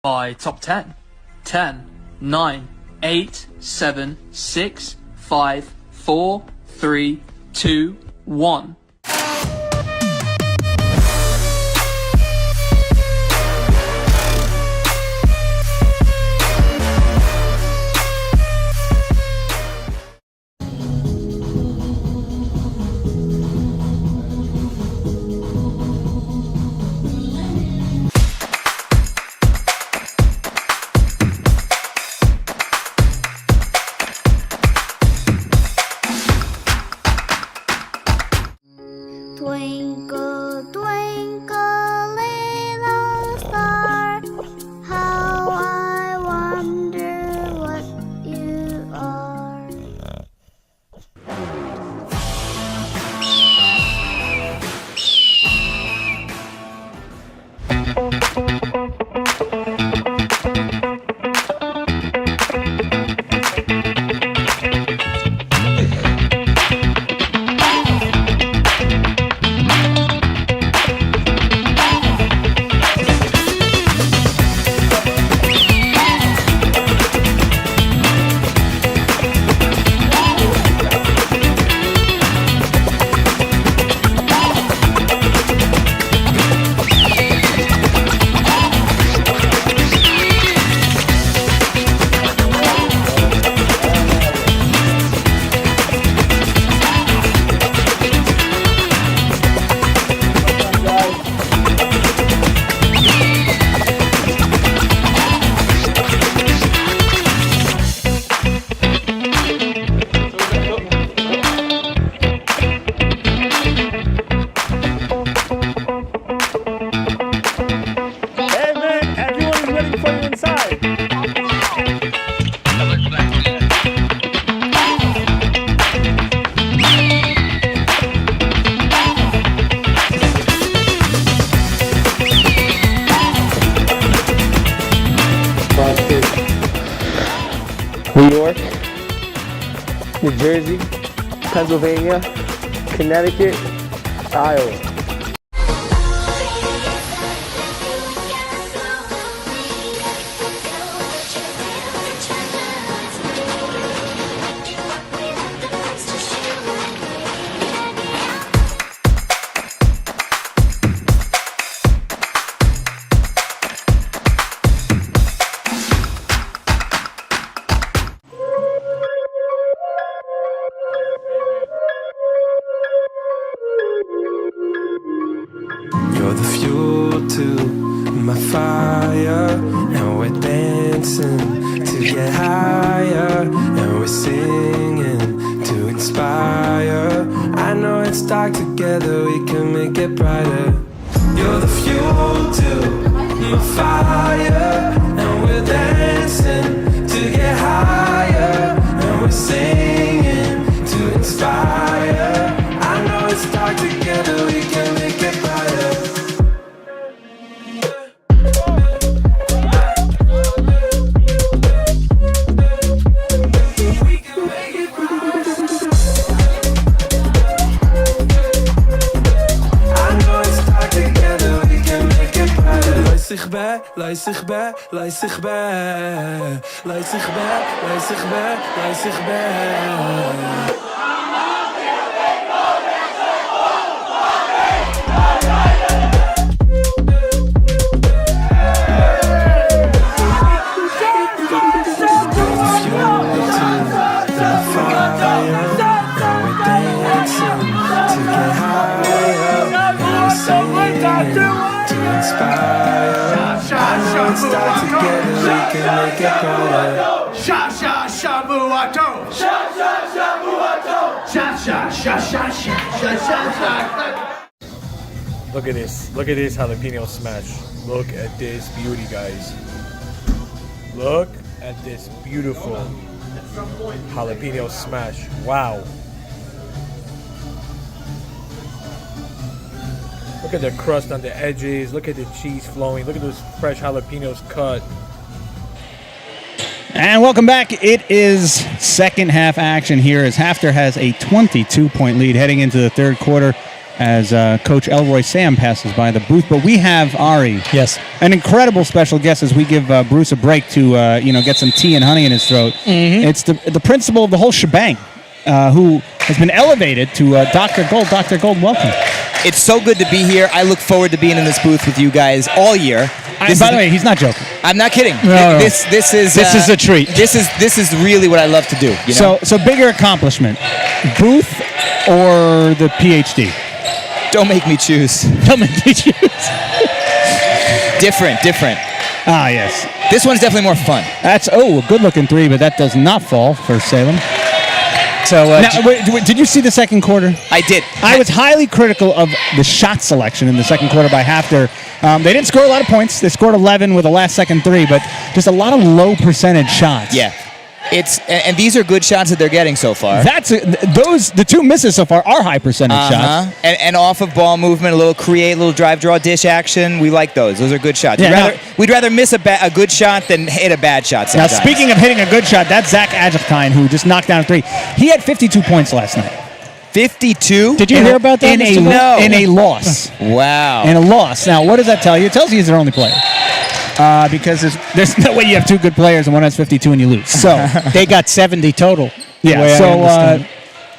By top 10, 10, 9, 8, 7, 6, 5, 4, 3, 2, 1. Twinkle, twinkle, little star, how I wonder what you are. New Jersey, Pennsylvania, Connecticut, Iowa. You're the fuel to my fire, and we're dancing to get higher, and we're singing to inspire. I know it's dark together, we can make it brighter. You're the fuel to my fire, and we're dancing to get higher, and we're singing to inspire. I know it's dark together, we can make it brighter. Leid zich bij, leid zich bij, leid zich bij, leid zich bij, leid zich bij. Start together, we can make it brighter. Sha sha sha muato. Sha sha sha muato. Sha sha sha sha sha sha sha. Look at this. Look at this jalapeno smash. Look at this beauty, guys. Look at this beautiful jalapeno smash. Wow. Look at the crust on the edges. Look at the cheese flowing. Look at those fresh jalapenos cut. And welcome back. It is second half action here as HAFTR has a 22-point lead heading into the third quarter as Coach Elroy Sam passes by the booth. But we have Ari. Yes. An incredible special guest as we give Bruce a break to get some tea and honey in his throat. Mm-hmm. It's the principal of the whole shebang who has been elevated to Dr. Gold. Dr. Gold, welcome. It's so good to be here. I look forward to being in this booth with you guys all year. By the way, he's not joking. I'm not kidding. No. This is a treat. This is really what I love to do. You know? So bigger accomplishment, booth or the PhD? Don't make me choose. Don't make me choose. Different. Ah, yes. This one's definitely more fun. That's a good-looking three, but that does not fall for Salem. So, did you see the second quarter? I did. I was highly critical of the shot selection in the second quarter by HAFTR. They didn't score a lot of points. They scored 11 with a last-second three, but just a lot of low-percentage shots. Yeah. And these are good shots that they're getting so far. The two misses so far are high-percentage shots. And off of ball movement, a little drive, draw, dish action. We like those. Those are good shots. Yeah, We'd rather miss a good shot than hit a bad shot sometimes. Now, speaking of hitting a good shot, that's Zach Adjektine, who just knocked down a three. He had 52 points last night. 52? Did you hear about that? In a loss. Wow. In a loss. Now, what does that tell you? It tells you he's their only player. Because there's no way you have two good players and one has 52 and you lose. So they got 70 total. Yeah.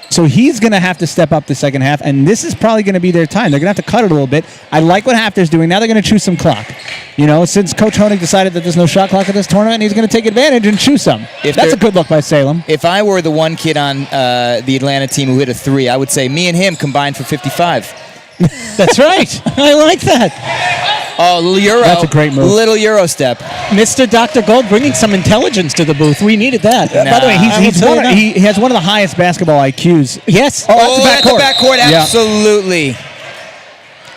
So he's going to have to step up the second half, and this is probably going to be their time. They're going to have to cut it a little bit. I like what HAFTR's doing. Now they're going to choose some clock. Since Coach Honig decided that there's no shot clock at this tournament, he's going to take advantage and choose some. That's a good look by Salem. If I were the one kid on the Atlanta team who hit a three, I would say me and him combined for 55. That's right. I like that. Oh, little Euro. That's a great move. Little Euro step. Mr. Dr. Gold bringing some intelligence to the booth. We needed that. By the way, he has one of the highest basketball IQs. Yes. That's the backcourt. Absolutely.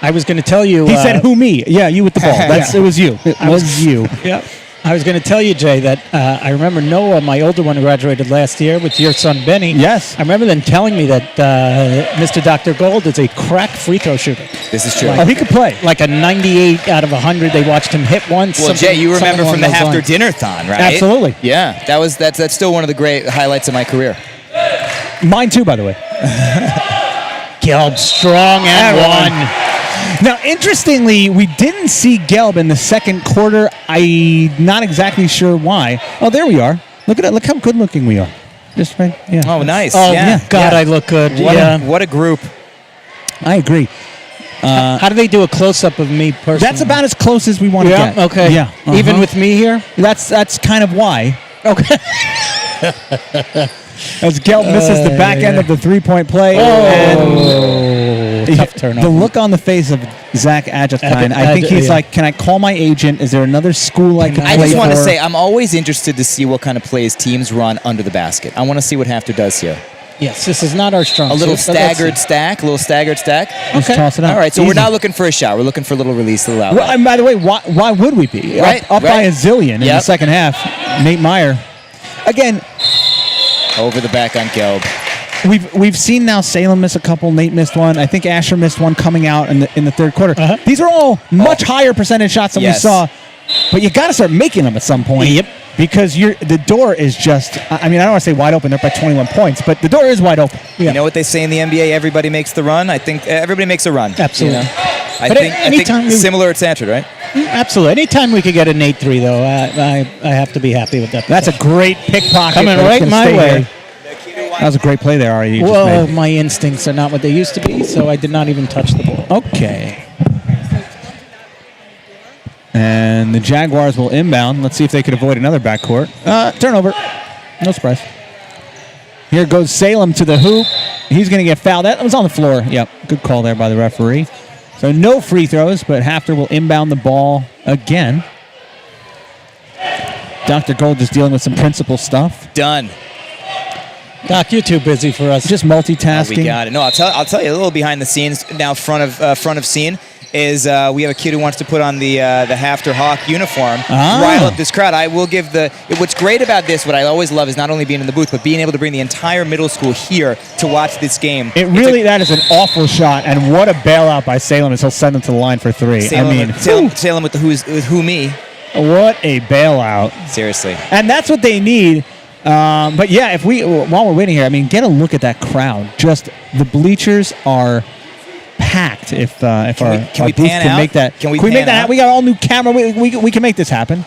I was going to tell you. He said, "Who me?" Yeah, you with the ball. It was you. It was you. Yep. I was going to tell you, Jay, that I remember Noah, my older one who graduated last year, with your son Benny. Yes. I remember them telling me that Mr. Dr. Gold is a crack free throw shooter. This is true. He could play. Like a 98 out of 100. They watched him hit once. Well, Jay, you remember from the HAFTR Dinner-thon, right? Absolutely. Yeah. That's still one of the great highlights of my career. Mine too, by the way. Gelb strong and one. Now, interestingly, we didn't see Gelb in the second quarter. I'm not exactly sure why. Oh, there we are. Look at it. Look how good looking we are. Just right. Yeah. Oh, nice. Oh, yeah. God, I look good. What a group. I agree. How do they do a close up of me personally? That's about as close as we want to get. Okay. Yeah. Even with me here? That's kind of why. Okay. As Gelb misses the back end of the 3-point play. Tough turnover. The look on the face of Zach Adjustine, I think he's like, can I call my agent? Is there another school I can play I just want to for? say, I'm always interested to see what kind of plays teams run under the basket. I want to see what HAFTR does here. Yes, this is not our strong A little suit, but let's staggered see. stack, a little staggered stack. Just toss it out. All right, so Easy. we're not looking for a shot. We're looking for a little release, a little outlet. Well, and by the way, why would we be? Right, Up by right. a zillion in the second half. Nate Meyer. Again, over the back on Gelb. we've seen now Salem miss a couple. Nate missed one. I think Asher missed one coming out in the third quarter. These are all much higher percentage shots than we saw. But you got to start making them at some point. Yep. Because the door is just, I mean, I don't want to say wide open. They're up by 21 points, but the door is wide open. You know what they say in the NBA? Everybody makes the run. I think everybody makes a run. Absolutely. You know? I But think anytime similar at SATRAN, right? Absolutely. Anytime we could get an 8-3, though, I have to be happy with that. That's a great pickpocket. Coming but it's right gonna my stay way. here. That was a great play there, Ari. You just Whoa, made. my instincts are not what they used to be, so I did not even touch the ball. Okay. And the Jaguars will inbound. Let's see if they could avoid another backcourt. Turnover. No surprise. Here goes Salem to the hoop. He's going to get fouled. That was on the floor. Yep. Good call there by the referee. So no free throws, but HAFTR will inbound the ball again. Dr. Gold just dealing with some principal stuff. Done. Doc, you're too busy for us. Just multitasking. We got it. No, I'll tell you a little behind the scenes now. Front of scene is we have a kid who wants to put on the HAFTR Hawk uniform, rile up this crowd. I will give what's great about this. What I always love is not only being in the booth, but being able to bring the entire middle school here to watch this game. That is an awful shot, and what a bailout by Salem as he'll send them to the line for three. Salem with the who me. What a bailout! Seriously, and that's what they need. But yeah, while we're waiting here, I mean, get a look at that crowd. Just the bleachers are packed. If our booth can make that, can we make that happen? We got all new camera. We can make this happen.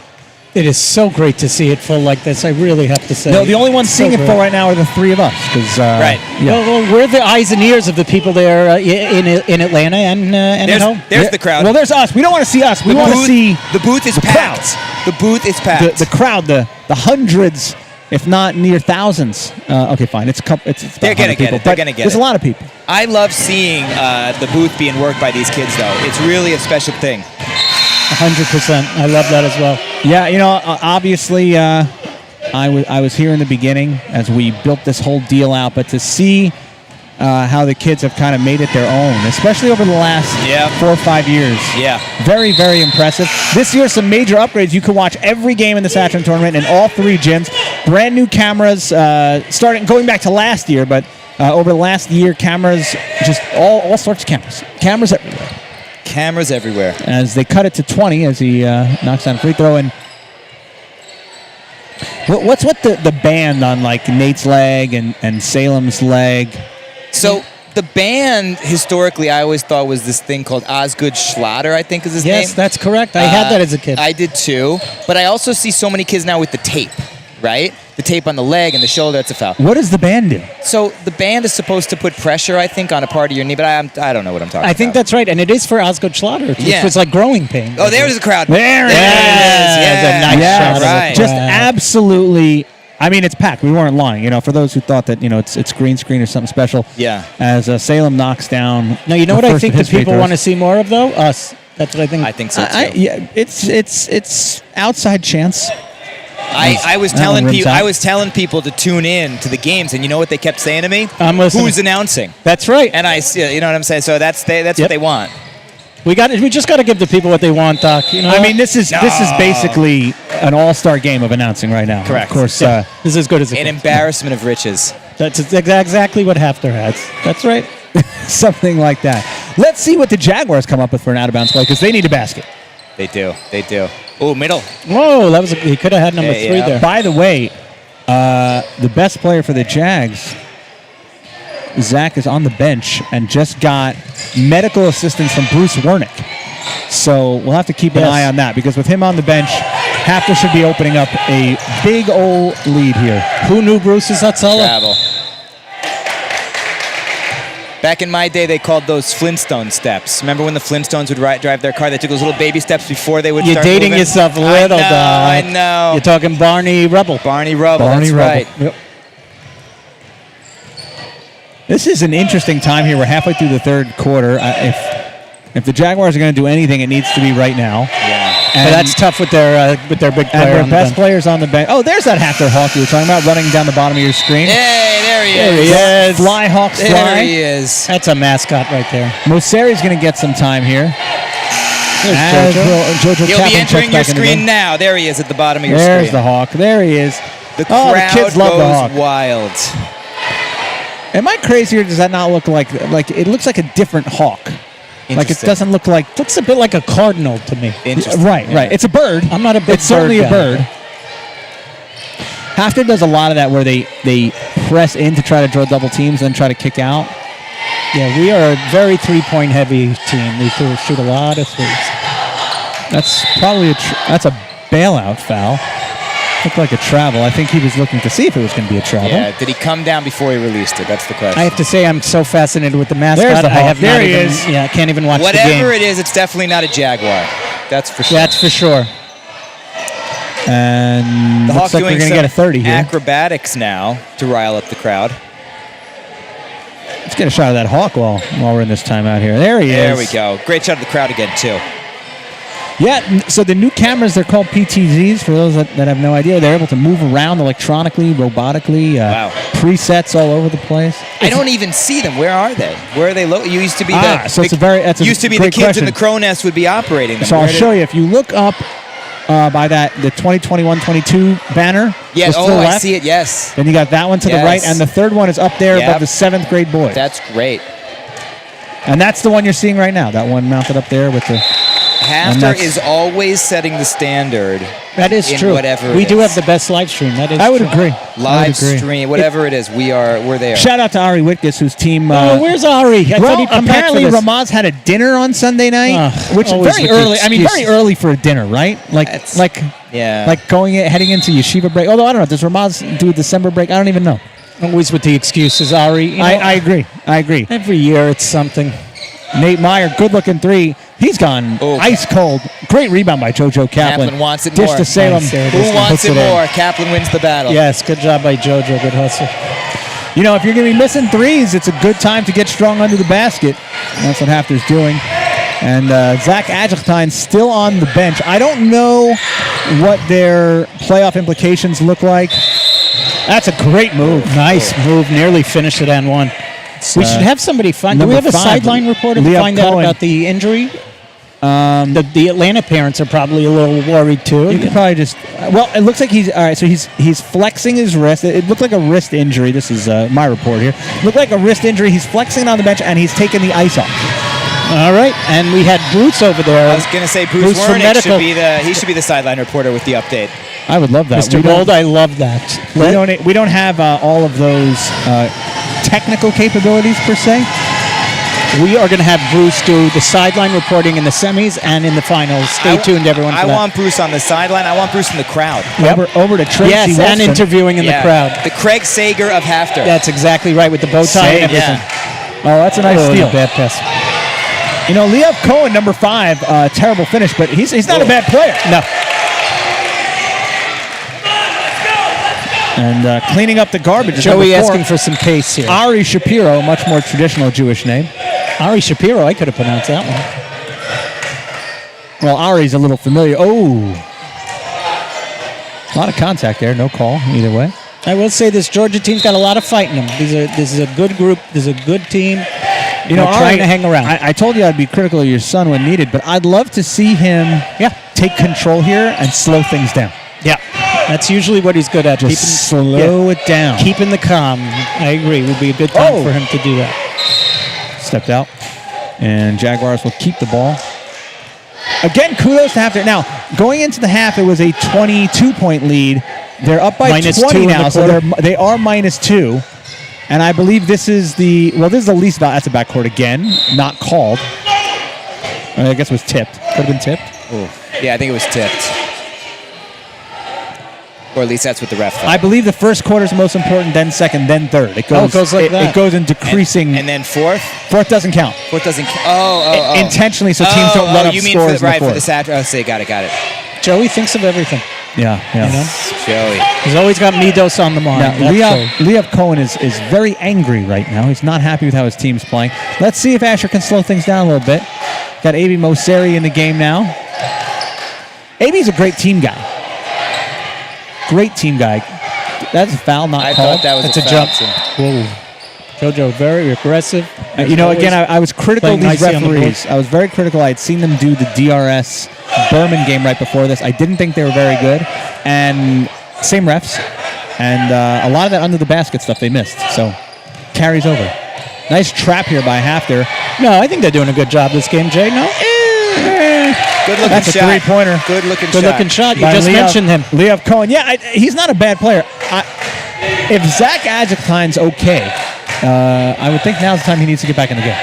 It is so great to see it full like this. I really have to say. No, the only ones seeing it full right now are the three of us. Right. Yeah. Well, we're the eyes and ears of the people there in Atlanta and at home. There's the crowd. Well, there's us. We don't want to see us. We want to see the booth is packed. The booth is packed. The crowd, the hundreds, if not near thousands. Okay, fine. It's about They're gonna get it. They're gonna get it. There's a lot of people. I love seeing the booth being worked by these kids, though. It's really a special thing. 100%. I love that as well. Yeah, obviously, I was here in the beginning as we built this whole deal out, but to see how the kids have kind of made it their own, especially over the last 4 or 5 years. Yeah. Very, very impressive. This year, some major upgrades. You can watch every game in the SATRAN tournament in all 3 gyms. Brand new cameras, going back to last year, but over the last year, cameras, just all sorts of cameras. Cameras everywhere. Cameras everywhere. As they cut it to 20 as he knocks down a free throw. And what's with the band on like Nate's leg and Salem's leg? So the band, historically, I always thought was this thing called Osgood Schlatter, I think is his name. Yes, that's correct. I had that as a kid. I did too. But I also see so many kids now with the tape, right? The tape on the leg and the shoulder, that's a foul. What does the band do? So the band is supposed to put pressure, I think, on a part of your knee, but I don't know what I'm talking about. I think that's right, and it is for Osgood Schlatter. Yeah. It's like growing pain. Oh, there's the crowd. There it is. Yeah, nice shot of the right. Just absolutely. I mean, it's packed. We weren't lying. For those who thought that it's green screen or something special. Yeah. As Salem knocks down. No, you know what I think that people want to see more of though? Us. That's what I think. I think so too. Yeah, it's outside chance. I was telling people to tune in to the games, and you know what they kept saying to me? I'm listening. Who's announcing? That's right. And you know what I'm saying? So that's what they want. We just got to give the people what they want, Doc. I mean, this is basically an all-star game of announcing right now. Correct. Of course, this is as good as it an gets. embarrassment of riches. That's exactly what HAFTR has. That's right. Something like that. Let's see what the Jaguars come up with for an out-of-bounds play because they need a basket. They do. Oh, middle. Whoa, he could have had number 3 there. By the way, the best player for the Jags Zach is on the bench and just got medical assistance from Bruce Wernick. So we'll have to keep an eye on that because with him on the bench, HAFTR should be opening up a big old lead here. Who knew Bruce is that solid? Travel. Back in my day, they called those Flintstone steps. Remember when the Flintstones would drive their car? They took those little baby steps before they would You're start dating moving? yourself a little, dog. I know. You're talking Barney Rubble. Barney Rubble, that's right. Yep. This is an interesting time here. We're halfway through the third quarter. If the Jaguars are going to do anything, it needs to be right now. Yeah. But that's tough with their big player. And their best players on the bench. Oh, there's that HAFTR Hawk you were talking about running down the bottom of your screen. Hey, there he is. Fly, Hawks, fly. There he is. That's a mascot right there. Mosseri's going to get some time here. There's Jojo He'll be entering your screen now. There he is at the bottom of your There's screen. the Hawk. There he is. The Oh, the crowd kids love the Hawk. goes wild. Am I crazy or does that not look like it looks like a different hawk? Like it doesn't look like looks a bit like a cardinal to me. Interesting. Right, right. It's a bird. I'm not a big It's certainly bird a guy. bird. HAFTR does a lot of that where they press in to try to draw double teams, then try to kick out. Yeah, we are a very three-point heavy team. We shoot a lot of threes. That's probably that's a bailout foul. Looked like a travel. I think he was looking to see if it was going to be a travel. Yeah, did he come down before he released it? That's the question. I have to say I'm so fascinated with the mascot. There's the I Hawk. have There not he even, is. Yeah, I can't even watch the game. Whatever it is, it's definitely not a Jaguar. That's for sure. That's for sure. And The looks Hawks like we're doing going to some get a 30 here. acrobatics now to rile up the crowd. Let's get a shot of that Hawk while we're in this timeout here. There he is. There we go. Great shot of the crowd again, too. Yeah, so the new cameras, they're called PTZs, for those that have no idea. They're able to move around electronically, robotically. Wow. Presets all over the place. I don't even see them. Where are they? Where are they? You used to be so it's a that's a used to be the great kids in question. the Crow Nest would be operating them. So I'll Where show you. If you look up by the 2021-22 banner. Yeah, just to the I left, see it, yes. Then you got that one to the Yes. right, and the third one is up there Yep. above the 7th grade boys. That's great. And that's the one you're seeing right now. That one mounted up there with the... and HAFTR that's- is always setting the standard. That is in true. Whatever We it do is. have the best live stream. That is I would true. agree. Live stream, whatever it is, we're there. Shout out to Ari Witkus, whose team... where's Ari? I thought he'd come back for apparently this. Ramaz had a dinner on Sunday night, which is always very with the early. I mean, very excuses. early for a dinner, right? Yeah. Like heading into yeshiva break. Although, I don't know. Does Ramaz do a December break? I don't even know. Always with the excuses, Ari. You know, I agree. I agree. Every year it's something. Nate Meyer, good-looking three. He's gone ice cold. Great rebound by JoJo Kaplan. Kaplan wants it Dish more. to Salem. Who wants it more? Kaplan wins the battle. Yes, good job by JoJo. Good hustle. You know, if you're going to be missing threes, it's a good time to get strong under the basket. And that's what HAFTR's doing. And Zach Adjectine still on the bench. I don't know what their playoff implications look like. That's a great move. Nice move. Nearly finished it and one. We should have somebody find. Do we have a sideline reporter to Leah find out Cohen. about the injury? The Atlanta parents are probably a little worried too. You could probably just. Well, it looks like he's all right. So he's flexing his wrist. It looked like a wrist injury. This is my report here. Looked like a wrist injury. He's flexing it on the bench and he's taking the ice off. All right, and we had Bruce over there. I was going to say Bruce from Wernick medical. should be the sideline reporter with the update. I would love that. Mr. Mold, I love that. We don't have all of those technical capabilities per se. We are going to have Bruce do the sideline reporting in the semis and in the finals. Stay tuned, everyone. For I that. want Bruce on the sideline. I want Bruce in the crowd. Over to Tracy Yes, and Wilson. interviewing in the crowd. The Craig Sager of HAFTR. That's exactly right with the bow tie and everything. Oh, that's a nice steal. Bad pass. You know, Leah Cohen, number 5, terrible finish, but he's not a bad player. No. And cleaning up the garbage. is Joey number 4. asking for some pace here. Ari Shapiro, much more traditional Jewish name. Ari Shapiro, I could have pronounced that one. Well, Ari's a little familiar. Oh. A lot of contact there. No call either way. I will say this Georgia team's got a lot of fight in them. This is a good group. This is a good team. You know, They're trying to hang around. I told you I'd be critical of your son when needed, but I'd love to see him take control here and slow things down. Yeah. That's usually what he's good at. Just slow it down. Keeping the calm. I agree. It would be a good time for him to do that. Stepped out. And Jaguars will keep the ball. Again, kudos to HAFTR. Now, going into the half, it was a 22-point lead. They're up by Minus 20 2 in now, the so quarter. they are -2. And I believe this is the least value. That's a backcourt again, not called. I guess it was tipped. Could have been tipped. Ooh. Yeah, I think it was tipped. Or at least that's what the ref thought. I believe the first quarter is the most important, then second, then third. It goes, it goes like that. It goes in decreasing. And then fourth? Fourth doesn't count. Fourth doesn't count. Intentionally, so teams don't let up you mean scores for the in the fourth. SATRAN. Oh, say, got it. Joey thinks of everything. Yeah. You know? Joey. He's always got Midos on the mind. Now, Leov Cohen is very angry right now. He's not happy with how his team's playing. Let's see if Asher can slow things down a little bit. Got AB Mosseri in the game now. AB's a great team guy. Great team guy. That's a foul, not I called. thought that was That's a a foul, jump. too. Whoa. JoJo, very aggressive. Again, I was critical of playing these nicely on the referees. I was very critical. I had seen them do the DRS Berman game right before this. I didn't think they were very good. And same refs. And a lot of that under the basket stuff they missed. So, carries over. Nice trap here by HAFTR. No, I think they're doing a good job this game, Jay. No? Good looking That's shot. a three-pointer. Good looking shot. You just mentioned him. Leov Cohen. Yeah, he's not a bad player. If Zach Adjectine's okay, I would think now's the time he needs to get back in the game.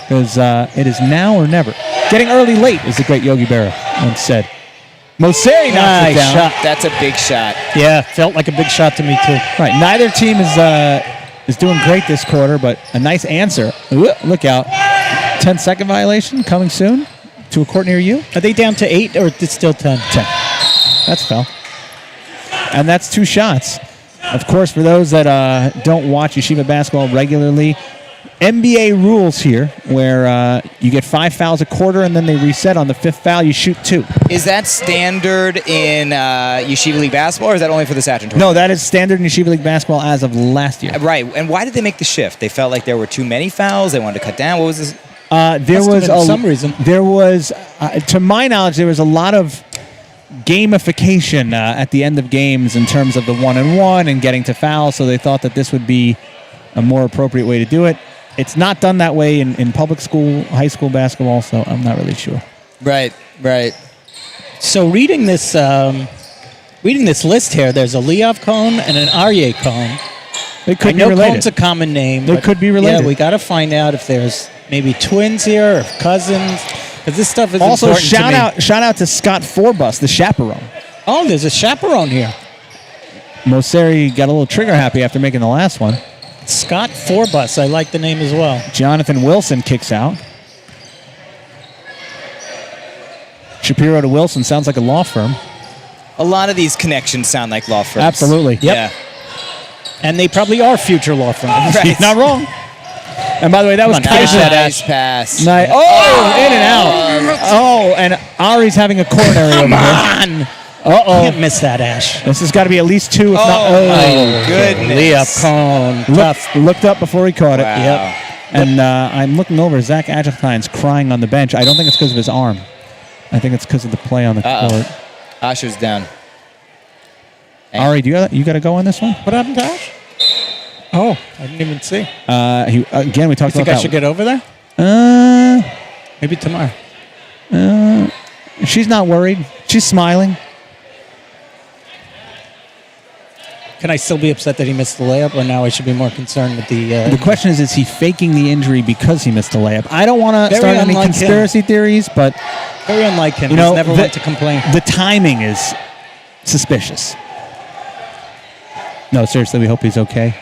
Because it is now or never. Getting early late, as the great Yogi Berra once said. Mosseri knocks it down. Shot. That's a big shot. Yeah, felt like a big shot to me, too. Right, neither team is doing great this quarter, but a nice answer. Ooh, look out. 10-second violation coming soon to a court near you. Are they down to 8 or it's still 10? 10. That's foul. And that's 2 shots. Of course, for those that don't watch Yeshiva basketball regularly, NBA rules here where you get 5 fouls a quarter and then they reset on the 5th foul. You shoot 2. Is that standard in Yeshiva League basketball, or is that only for the SATRAN tournament? No, that is standard in Yeshiva League basketball as of last year. Right. And why did they make the shift? They felt like there were too many fouls. They wanted to cut down. What was this? There was some reason. There was, to my knowledge, there was a lot of gamification at the end of games in terms of the 1-and-1 and getting to foul. So they thought that this would be a more appropriate way to do it. It's not done that way in public school, high school basketball. So I'm not really sure. Right. So reading this list here, there's a Leov Cohen and an Aryeh Cohen. They could I be know related. Cohen's a common name. They but could be related. Yeah, we got to find out if there's maybe twins here or cousins, because this stuff is Also, important to me. shout out to Scott Forbus, the chaperone. Oh, there's a chaperone here. Mosseri got a little trigger happy after making the last one. Scott Forbus, I like the name as well. Jonathan Wilson kicks out. Shapiro to Wilson sounds like a law firm. A lot of these connections sound like law firms. Absolutely. Yep. Yeah. And they probably are future law firms. Right. Not wrong. And by the way, that was Nice pass. Nice. Oh, in and out. Oh, and Ari's having a coronary over here. Uh-oh. Can't miss that, Ash. This has got to be at least 2, if not... my goodness. Leov Cohen. Tough. Looked up before he caught it. Wow. Yep. And I'm looking over. Zach Adjectine's crying on the bench. I don't think it's because of his arm. I think it's because of the play on the court. Asher's down. Ari, you got to go on this one? What happened to Ash? Oh, I didn't even see. Again, we talked You think about I that. should get over there? Maybe tomorrow. She's not worried. She's smiling. Can I still be upset that he missed the layup, or now I should be more concerned with the... The question is he faking the injury because he missed a layup? I don't want to Very start any unlike conspiracy theories, but... Very unlike him. You know, He's never went to complain. The timing is suspicious. No, seriously, we hope he's okay.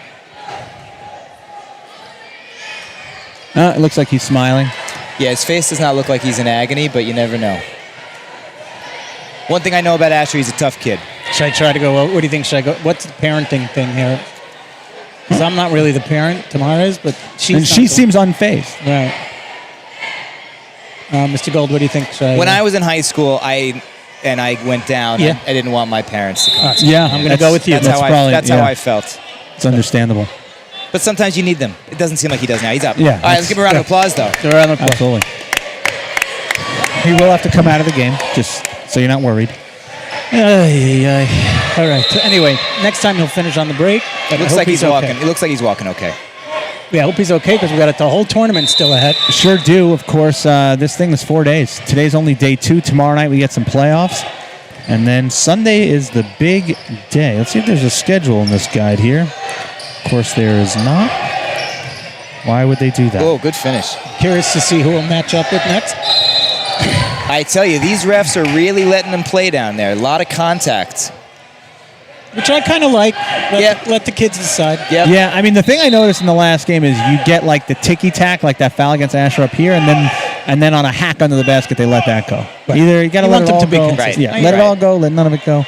It looks like he's smiling. Yeah, his face does not look like he's in agony, but you never know. One thing I know about Asher, he's a tough kid. Should I try to go? What do you think? Should I go? What's the parenting thing here? Because I'm not really the parent. Tamara is, but And she seems unfazed. Right. Mr. Gold, what do you think? When I was in high school, I went down. Yeah. I didn't want my parents to come. Yeah, I'm going to go with you. That's how I felt. It's understandable. But sometimes you need them. It doesn't seem like he does now. He's up. Yeah, All right, let's give him a round of applause, though. Give a round of applause. Absolutely. He will have to come out of the game, just so you're not worried. All right. So anyway, next time he'll finish on the break. But It looks like he's walking. It looks like he's walking okay. Yeah, I hope he's okay because we got the whole tournament still ahead. Sure do. Of course, this thing is 4 days. Today's only day 2. Tomorrow night we get some playoffs. And then Sunday is the big day. Let's see if there's a schedule in this guide here. course, there is not. Why would they do that? Oh, good finish. Curious to see who will match up with next. I tell you, these refs are really letting them play down there. A lot of contact. Which I kind of like. Let the kids decide. Yep. Yeah, I mean, the thing I noticed in the last game is you get like the ticky-tack, like that foul against Asher up here, and then on a hack under the basket, they let that go. Right. Either you got to You let want it them all to be go. consistent. Yeah, Right. let it all go, let none of it go.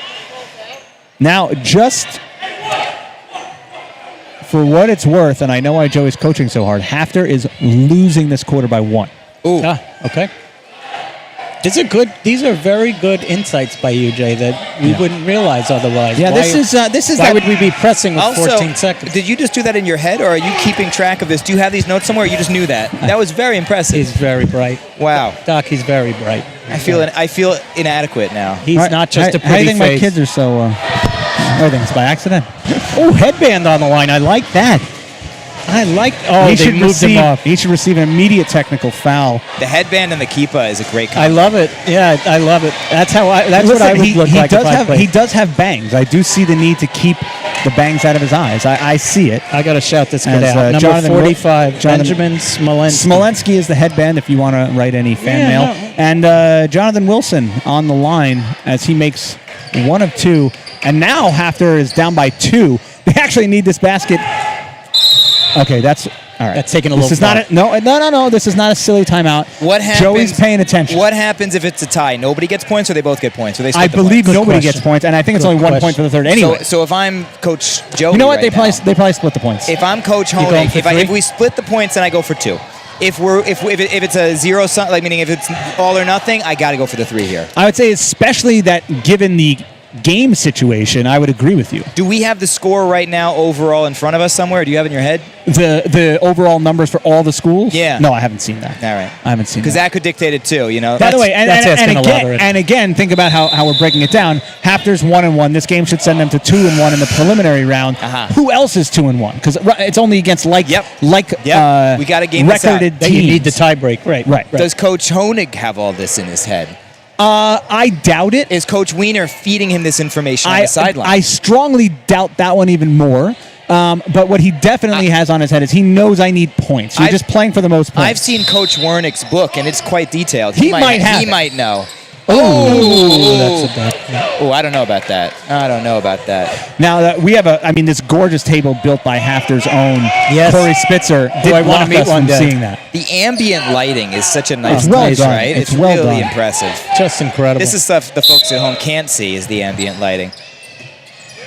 Now, just for what it's worth, and I know why Joey's coaching so hard, HAFTR is losing this quarter by 1. Ooh. Okay. These are very good insights by you, Jay, that we wouldn't realize otherwise. Yeah, this is why that- would we be pressing with Also, 14 seconds? did you just do that in your head, or are you keeping track of this? Do you have these notes somewhere, or you just knew that? That was very impressive. He's very bright. Wow. Doc, he's very bright. I feel inadequate now. He's not just a How do you pretty think my face. kids are so... everything's by accident. Oh, headband on the line. I like that. Oh, he they should moved him off. He should receive an immediate technical foul. The headband and the keepa is a great combo. I love it. Yeah, I love it. That's what I would look like if I played. He does have bangs. I do see the need to keep the bangs out of his eyes. I see it. I got to shout this kid As, out. Number Jonathan 45, Benjamin Smolensky. Smolensky is the headband if you want to write any fan mail. And Jonathan Wilson on the line as he makes 1 of 2. And now HAFTR is down by 2. They actually need this basket. Okay, that's all right. That's taking a this little is not no. This is not a silly timeout. What happens? Joey's paying attention. What happens if it's a tie? Nobody gets points, or they both get points? Or they split I the believe points? nobody gets points, and I think it's only 1 point for the third anyway. So if I'm Coach Joey, you know what? right They probably split the points. If I'm Coach going Honig, for if 3? we split the points, then I go for 2. If it's a zero sum, like meaning if it's all or nothing, I got to go for the 3 here. I would say, especially that given the game situation, I would agree with you. Do we have the score right now overall in front of us somewhere? Do you have it in your head? The overall numbers for all the schools? Yeah. No, I haven't seen that. All right. I haven't seen Because that could dictate it too, you know? By the way, that's and again, think about how we're breaking it down. HAFTR's 1-1. This game should send them to 2-1 in the preliminary round. Who else is 2-1? Because it's only against we got to game this out. recorded That teams. you need the tie break. Right. Does Coach Honig have all this in his head? I doubt it. Is Coach Wiener feeding him this information on the sideline? I strongly doubt that one even more. But what he definitely has on his head is he knows I need points. You're just playing for the most points. I've seen Coach Wernick's book, and it's quite detailed. He might have He it. might know. That's I don't know about that. Now we have this gorgeous table built by HAFTR's own Yes. Corey Spitzer. Did I wanna block meet us one from day. seeing that. The ambient lighting is such a nice It's well place, done. right? It's well really done. impressive. just incredible. This is stuff the folks at home can't see, is the ambient lighting.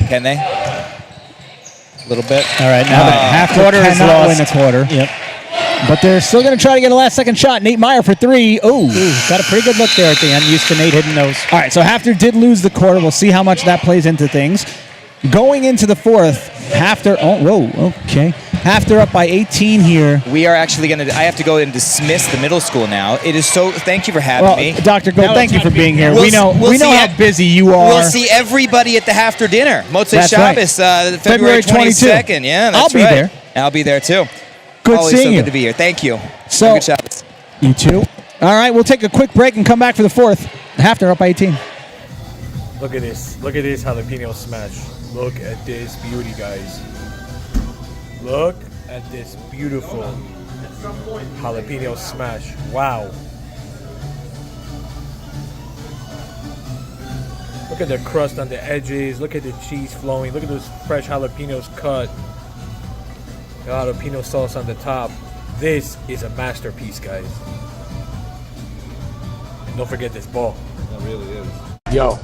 Can they? A little bit. All right, now HAFTR quarter is cannot lost. win a quarter. Yep. But they're still going to try to get a last-second shot. Nate Meyer for 3. Ooh, got a pretty good look there at the end. Used to Nate hitting those. All right, so HAFTR did lose the quarter. We'll see how much that plays into things. Going into the fourth, HAFTR. Okay. HAFTR up by 18 here. We are actually going to. I have to go and dismiss the middle school now. It is so. Thank you for having me. Dr. Gold, Now thank you it's for on being me. here. We'll we know see how busy you are. We'll see everybody at the HAFTR dinner. Motzei That's Shabbos, February 22nd. Yeah, that's I'll be right. there. I'll be there too. Good Always seeing so you. good to be here. Thank you. So- Good Shabbos. You too. All right, we'll take a quick break and come back for the fourth. HAFTR up by 18. Look at this. Look at this jalapeno smash. Look at this beauty, guys. Look at this beautiful jalapeno smash. Wow. Look at the crust on the edges. Look at the cheese flowing. Look at those fresh jalapenos cut. Jalapeno sauce on the top. This is a masterpiece, guys. And don't forget this ball. That really is. Yo,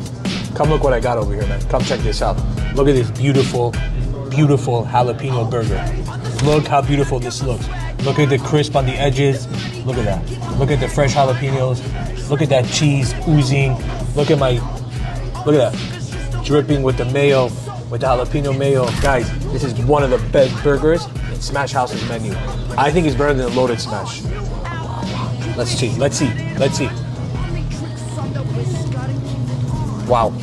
come look what I got over here, man. Come check this out. Look at this beautiful, beautiful jalapeno burger. Look how beautiful this looks. Look at the crisp on the edges. Look at that. Look at the fresh jalapenos. Look at that cheese oozing. Look at that. Dripping with the mayo, with the jalapeno mayo. Guys, this is one of the best burgers in Smash House's menu. I think it's better than a loaded smash. Let's see. Wow.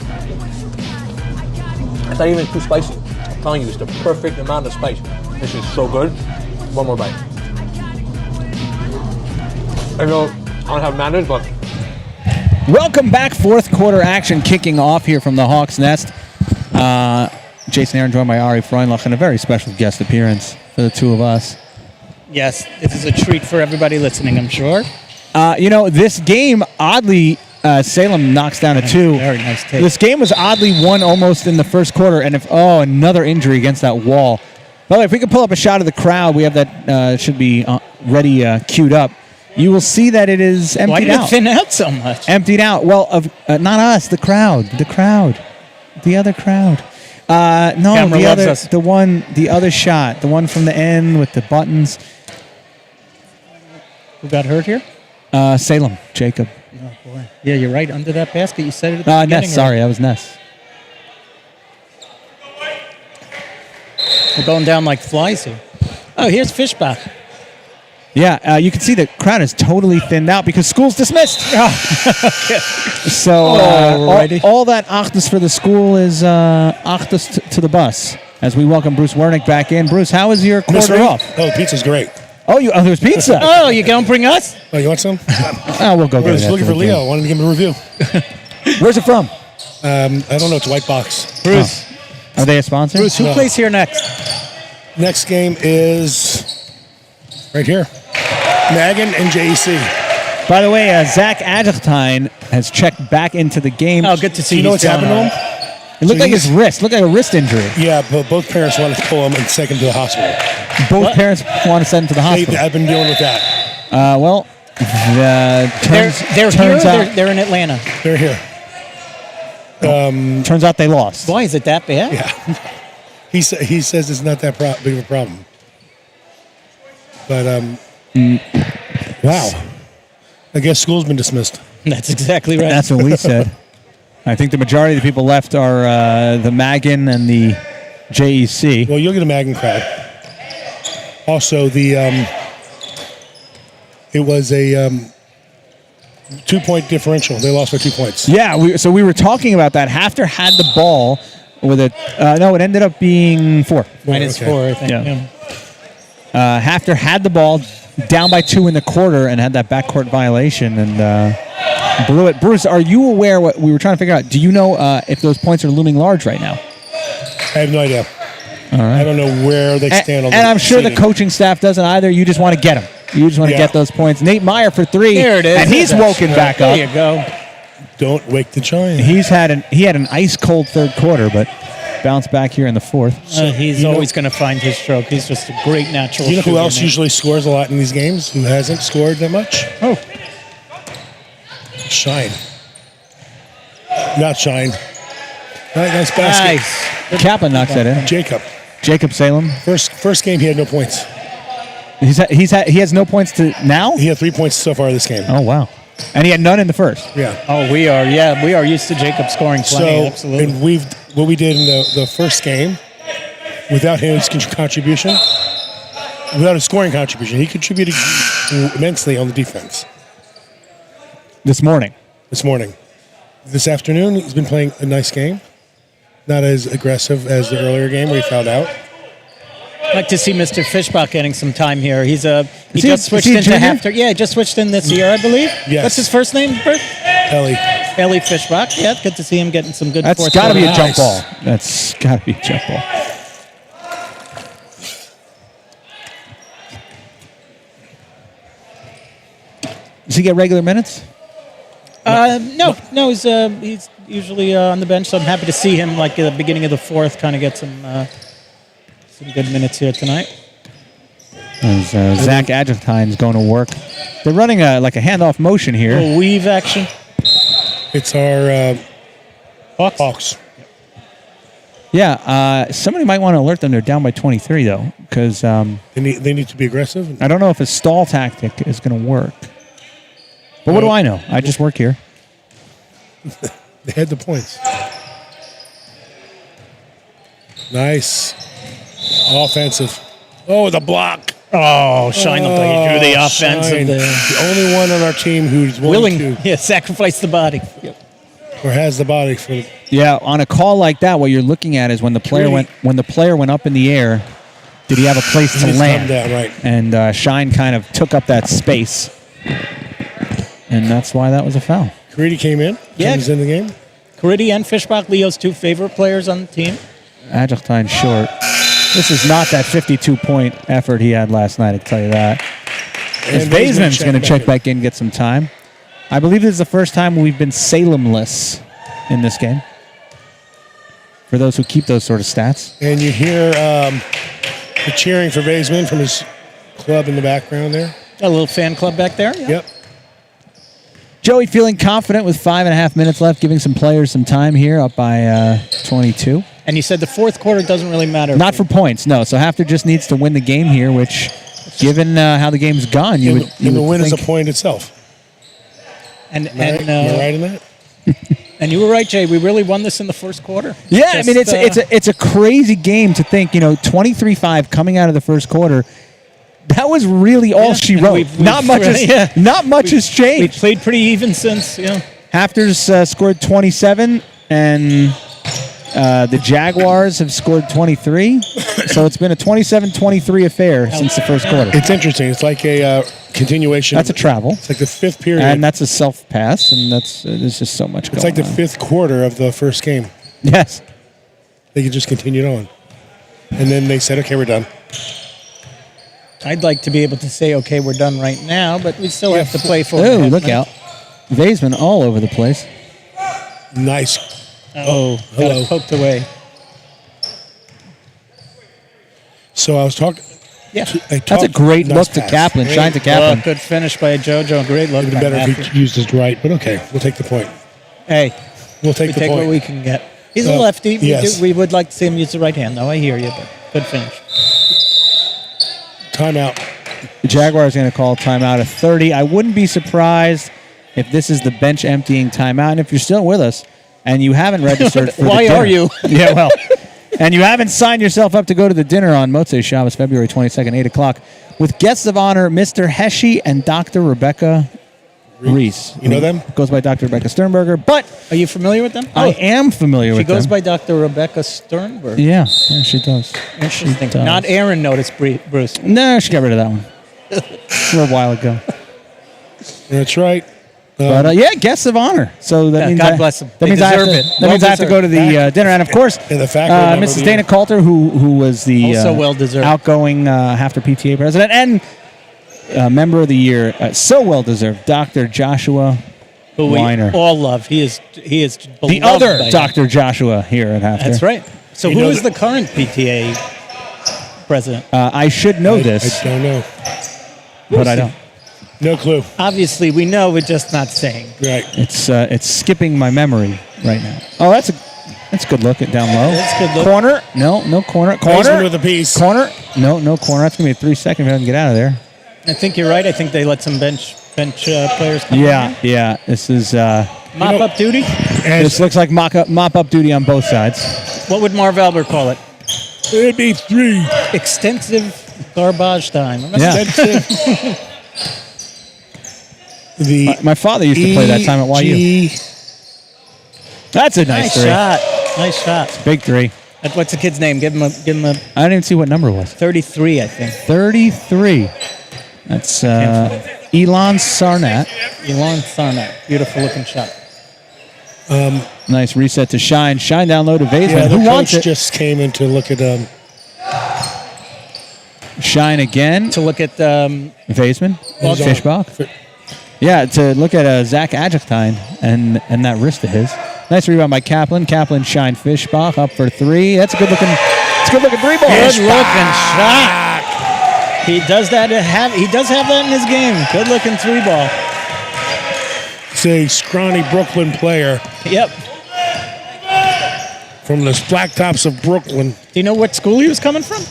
It's not even too spicy. I'm telling you, it's the perfect amount of spice. This is so good. One more bite. I know I don't have manners, but Welcome back. Fourth quarter action kicking off here from the Hawks Nest. Jason Aaron, joined by Ari Freundlich, and a very special guest appearance for the two of us. Yes, this is a treat for everybody listening, I'm sure. This game, oddly, Salem knocks down a 2. Very nice take. This game was oddly won almost in the first quarter, and another injury against that wall. By the way, if we could pull up a shot of the crowd, we have that, should be ready, queued up. You will see that it is emptied Why did out. it thin out so much? Emptied out. Well, not us, the crowd. The other crowd. No, Camera the loves other, us. the other shot, the one from the end with the buttons. Who got hurt here? Salem, Jacob. Oh, boy. Yeah, you're right. Under that basket, you said it at the beginning. Ness, sorry, that was Ness. We're going down like flies here. Oh, here's Fishbach. Yeah, you can see the crowd is totally thinned out because school's dismissed. So all that Achtus for the school is Achtus to the bus as we welcome Bruce Wernick back in. Bruce, how was your quarter off? Oh, pizza's great. Oh, there's pizza. Oh, you gonna bring us? Oh, you want some? We'll go I get was it. looking for Leo. I wanted to give him a review. Where's it from? I don't know. It's a white box. Bruce. Are they a sponsor? Bruce, who No. plays here next? Next game is right here. Magan and JEC. By the way, Zach Adjertine has checked back into the game. Oh, good to see You know what's happened to him? It looked So like his wrist. Looked like a wrist injury. Yeah, but both parents wanted to pull him and take him to the hospital. Both parents want to send him to the hospital. I've been dealing with that. They're turns here. out They're in Atlanta. They're here. turns out they lost. Why is it that bad? Yeah. He says it's not that big of a problem. But wow. I guess school's been dismissed. That's exactly right. That's what we said. I think the majority of the people left are the Magan and the JEC. Well, you'll get a Magan crowd. Also, it was a 2-point differential. They lost by 2 points. Yeah, so we were talking about that. HAFTR had the ball with it. No, it ended up being 4. Minus 4, I think. Yeah. HAFTR had the ball down by 2 in the quarter and had that backcourt violation and blew it. Bruce, are you aware what we were trying to figure out? Do you know if those points are looming large right now? I have no idea. All right. I don't know where they stand on And the I'm sure the seating. coaching staff doesn't either. You just want to get them. You just want to get those points. Nate Meyer for 3. There it is. And he's woken back up. There you go. Don't wake the giant. He had an ice cold third quarter, but bounced back here in the fourth. He's always going to find his stroke. He's just a great natural. You know who shooter, else man. usually scores a lot in these games? Who hasn't scored that much? Oh. Shine. Not Shine. Nice basket. Nice. Kappa knocks that in. Jacob Salem. First game he had no points. He has no points to now? He had 3 points so far this game. Oh, wow. And he had none in the first. Yeah. Oh, we are used to Jacob scoring plenty. Absolutely. And what we did in the first game, without his contribution, without a scoring contribution, he contributed immensely on the defense. This morning. This afternoon, he's been playing a nice game. Not as aggressive as the earlier game where he fouled out. I'd like to see Mr. Fishbach getting some time here. He just switched is he a into junior? HAFTR. Yeah, he just switched in this year, I believe. Yes. What's his first name, Bert? Ellie Fishbach. Yeah, good to see him getting some good. That's got to be a jump ball. That's got to be a jump ball. Does he get regular minutes? No, he's usually on the bench, so I'm happy to see him like at the beginning of the fourth, kind of get some good minutes here tonight. As Zach Adjertine's going to work. They're running a handoff motion here. A weave action. It's our Hawks. Yeah, somebody might want to alert them they're down by 23, though, because they need to be aggressive. I don't know if a stall tactic is going to work. But what do I know? I just work here. They had the points. Nice. Offensive. Oh, the block. Oh, Shine looked like he drew the offensive Shine. there. The only one on our team who's willing to sacrifice the body. Yep. or has the body for. Yeah, on a call like that, what you're looking at is when the player went up in the air, did he have a place to land? Down, right. And Shine kind of took up that space, and that's why that was a foul. Caridi came in. Yeah. He was in the game. Caridi and Fishbach, Leo's two favorite players on the team. Adjectine short. This is not that 52-point effort he had last night, I can tell you that. And Vaisman's going to check back in, get some time. I believe this is the first time we've been Salemless in this game. For those who keep those sort of stats. And you hear the cheering for Vaisman from his club in the background there. A little fan club back there. Yep. Joey feeling confident with 5.5 minutes left, giving some players some time here, up by 22. And you said the fourth quarter doesn't really matter. Not for points, no. So HAFTR just needs to win the game here, which, given how the game's gone, you would the win is a think. point itself. And Am I right in that? And you were right, Jay. We really won this in the first quarter. Yeah, I mean it's a crazy game to think. 23-5 coming out of the first quarter. That was really all she wrote. We've not much has changed. We've played pretty even since. Yeah. HAFTR's scored 27, and the Jaguars have scored 23. So it's been a 27-23 affair since the first quarter. It's interesting. It's like a continuation. That's a travel. It's like the fifth period. And that's a self-pass, and there's just so much going on. It's like the fifth quarter of the first game. Yes. They could just continued on. And then they said, okay, we're done. I'd like to be able to say, okay, we're done right now, but we still have to play for. Oh, look out. Vaisman all over the place. Nice. Oh, hello. Poked away. So I was talking. Yeah. That's a great look to Kaplan. Shine to Kaplan. Good finish by JoJo. Great look. It would have been better if he used his right, but okay, we'll take the point. Hey, we'll take the take point. what we can get. He's a lefty. Yes. We would like to see him use the right hand, though. I hear you, but good finish. Timeout. The Jaguars are going to call timeout at 30. I wouldn't be surprised if this is the bench emptying timeout. And if you're still with us and you haven't registered for Why the dinner, are you? Yeah, well, and you haven't signed yourself up to go to the dinner on Motzei Shabbos, February 22nd, 8 o'clock, with guests of honor, Mr. Heshy and Dr. Rebecca Reese. You know them? Goes by Dr. Rebecca Sternberger, but Are you familiar with them? I am familiar She with them. goes by Dr. Rebecca Sternberg. Yeah, she does. Interesting. does. Not Aaron noticed, Bruce. No, she got rid of that one a little while ago. That's right. But yeah, guests of honor. So that means God bless them. That They means I have deserve to, it. That means I have to go to the Fact- dinner, and of course, And the fact remember Mrs. the Dana Coulter, who was the Also well-deserved. outgoing HAFTR PTA president and member of the year, so well deserved, Dr. Joshua Who we Weiner, all love. He is the beloved other by Dr. Joshua here at HAFTR. That's right. So You who know is the current PTA president? I should know this, I don't know. but I don't. No clue. Obviously, we know, we're just not saying. Right. It's skipping my memory right now. Oh, that's a good look at down low. That's a good look. Corner? No corner. Vaisman Corner with a piece. Corner? No corner. That's gonna be a 3 second if I can get out of there. I think you're right. I think they let some bench players come Yeah. This is Mop up duty? this looks like mop up duty on both sides. What would Marv Albert call it? It'd be 3. Extensive garbage time. Yeah. My father used to play that time at YU. That's a nice three. shot. Nice shot. Big three. What's the kid's name? Give him a I didn't even see what number it was. 33, I think. 33. That's Elon Sarnat. Elon Sarnat. Beautiful looking shot. Nice reset to Shine. Shine down low to Vaisman. Yeah, the Who wants coach it? just came in to look at Shine again. To look at Vaisman. Who's on? Fishbach. Yeah, to look at Zach Adjectine and that wrist of his. Nice rebound by Kaplan. Kaplan, Shine, Fishbach up for 3. That's a good looking three ball. Good looking shot. He does that. He does have that in his game. Good looking 3-ball. it's a scrawny Brooklyn player Yep. from the Blacktops of Brooklyn. Do you know what school he was coming from?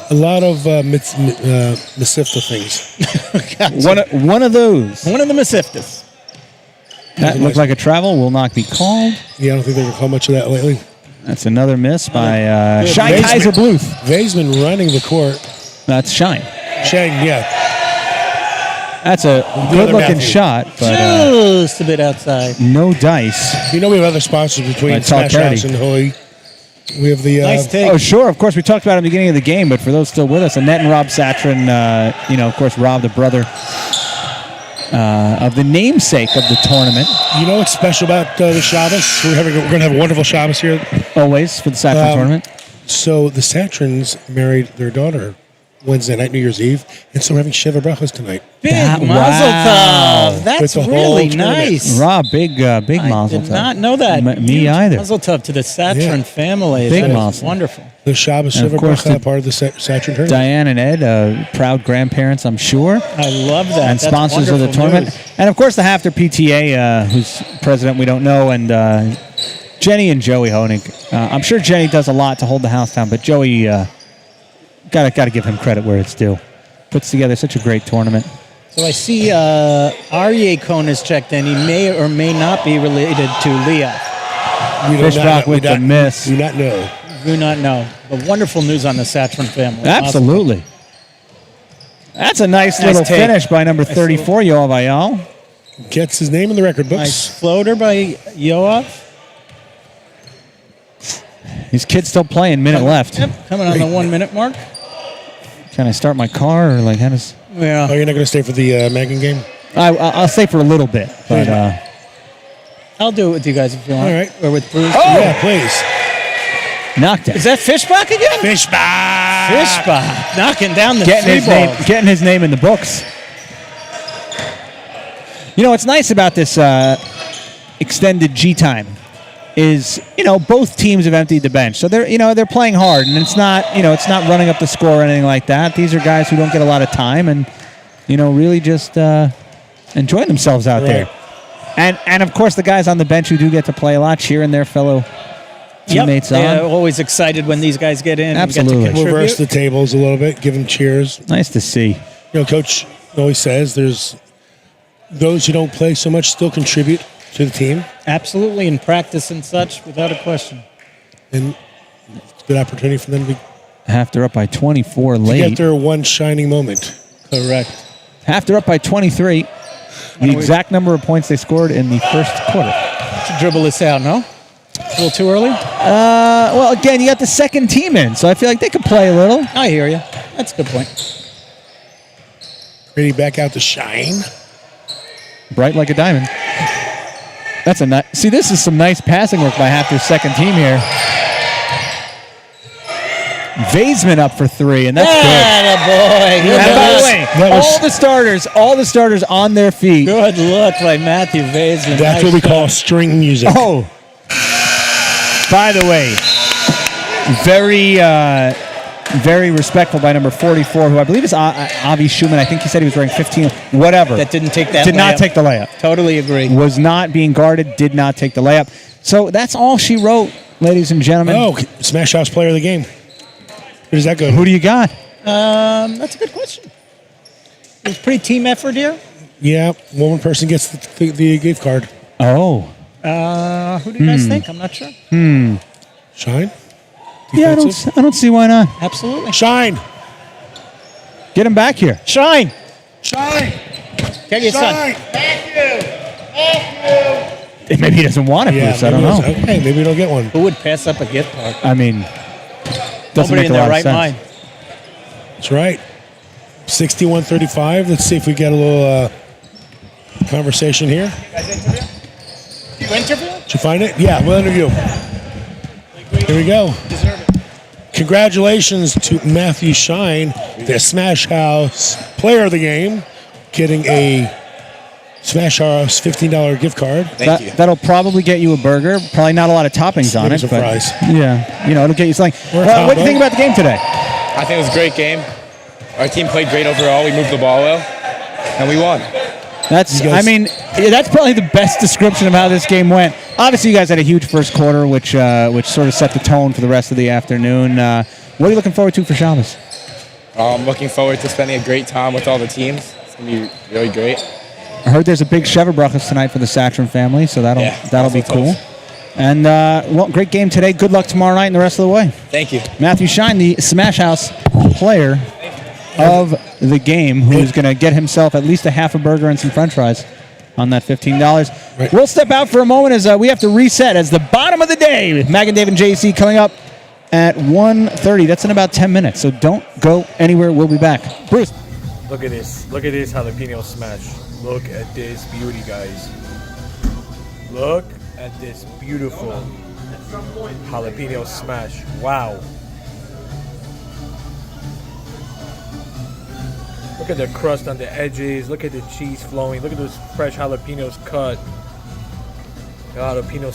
A lot of Mesifta things. One of those. One of the Mesiftas. That looked like a travel. Will not be called. Yeah, I don't think they've called much of that lately. That's another miss by Shine Vaisman- Kaiser Bluth. Vaisman running the court. That's Shine. Shane, yeah. That's a good-looking shot, but Just a bit outside. no dice. You know we have other sponsors between Right, Talk Smash House Party. and Holy. We have the Nice take. Oh, sure. Of course, we talked about it at the beginning of the game, but for those still with us, Annette and Rob Satran, of course, Rob, the brother of the namesake of the tournament. You know what's special about the Shabbos? We're going to have a wonderful Shabbos here. Always for the SATRAN tournament. So the Satrans married their daughter Wednesday night, New Year's Eve, and so we're having Sheva Brachos tonight. Big mazel tov. That's With the really whole tournament. nice. Rob, big mazel I did tov. not know that. Me Huge either. Mazel tov to the SATRAN family. Big That is mazel. wonderful. The Shabbos And of Sheva course, Bracha, part of the Satran tournament. Diane and Ed, proud grandparents, I'm sure. I love that. And That's sponsors of the wonderful tournament. news. And of course, the HAFTR PTA, whose president we don't know, and Jenny and Joey Honig. I'm sure Jenny does a lot to hold the house down, but Joey, gotta give him credit where it's due. Puts together such a great tournament. So I see Aryeh Cohn has checked in. He may or may not be related to Leah. Fishbach with the miss. Do not know. Do not know. But wonderful news on the Satran family. Absolutely. That's a nice Nice little take. finish by number 34, Yoav Ayal. Gets his name in the record books. Nice floater by Yoav. These kids still playing, minute left. Yep, coming on the 1 minute mark. Can I start my car or like how does? Yeah. Oh, you're not going to stay for the Megan game? I'll stay for a little bit, but I'll do it with you guys if you want. All right. Or with Bruce. Yeah, please. knocked it. Is that Fishbach again? Fishbach. Fishbach knocking down the getting his name in the books. You know what's nice about this extended G time is, you know, both teams have emptied the bench, so they're playing hard, and it's not running up the score or anything like that. These are guys who don't get a lot of time, and really just enjoying themselves out there. And of course the guys on the bench who do get to play a lot, cheering their fellow teammates on. They're always excited when these guys get in. Absolutely. And get to Reverse the tables a little bit, give them cheers. Nice to see. You know, Coach always says there's those who don't play so much still contribute to the team. Absolutely, in practice and such, without a question. And it's a good opportunity for them to HAFTR up by 24 late. get their one shining moment. Correct. HAFTR up by 23. The exact number of points they scored in the first quarter. Should dribble this out, no? A little too early? Well, again, you got the second team in, so I feel like they could play a little. I hear you. That's a good point. Ready back out to shine. Bright like a diamond. That's a nice. See, this is some nice passing work by HAFTR's second team here. Vaisman up for three, and that's good. Boy. And by the way, all the starters on their feet. Good look by Matthew Vaisman. That's what we call string music. Oh, by the way, very respectful by number 44, who I believe is Avi Schumann. I think he said he was wearing 15. Whatever. That didn't take that Did layup. not take the layup. Totally agree. Was not being guarded. Did not take the layup. So that's all she wrote, ladies and gentlemen. Oh, Smash House player of the game. Who does that go to? Who do you got? That's a good question. It was pretty team effort here. Yeah, one person gets the gift card. Oh. Who do you guys think? I'm not sure. Shine? Yeah, I don't see why not. Absolutely. Shine. Get him back here. Shine. Shine. Get your son. Maybe he doesn't want it, Bruce. I don't know. Okay, maybe he'll get one. Who would pass up a gift card? I mean, doesn't Nobody make in a their lot right of sense. mind. That's right. 61-35. Let's see if we get a little conversation here. You interview? Did you find it? Yeah, we'll interview. Here we go. Congratulations to Matthew Shine, the Smash House player of the game, getting a Smash House $15 gift card. That'll probably get you a burger. Probably not a lot of toppings on Maybe it. some but fries. Yeah, it'll get you something. Or a What do combo. you think about the game today? I think it was a great game. Our team played great overall. We moved the ball well, and we won. That's probably the best description of how this game went. Obviously, you guys had a huge first quarter, which sort of set the tone for the rest of the afternoon. What are you looking forward to for Shabbos? I'm looking forward to spending a great time with all the teams. It's going to be really great. I heard there's a big Sheva Brachos tonight for the SATRAN family, so that'll be cool. And great game today. Good luck tomorrow night and the rest of the way. Thank you. Matthew Shine, the Smash House player of the game, who is going to get himself at least a half a burger and some french fries on that $15. Right. We'll step out for a moment as we have to reset as the bottom of the day with Mag and Dave and JC coming up at 1:30. That's in about 10 minutes, so don't go anywhere. We'll be back. Bruce. Look at this. Look at this jalapeno smash. Look at this beauty, guys. Look at this beautiful jalapeno smash. Wow. Look at the crust on the edges. Look at the cheese flowing. Look at those fresh jalapenos cut. The jalapeno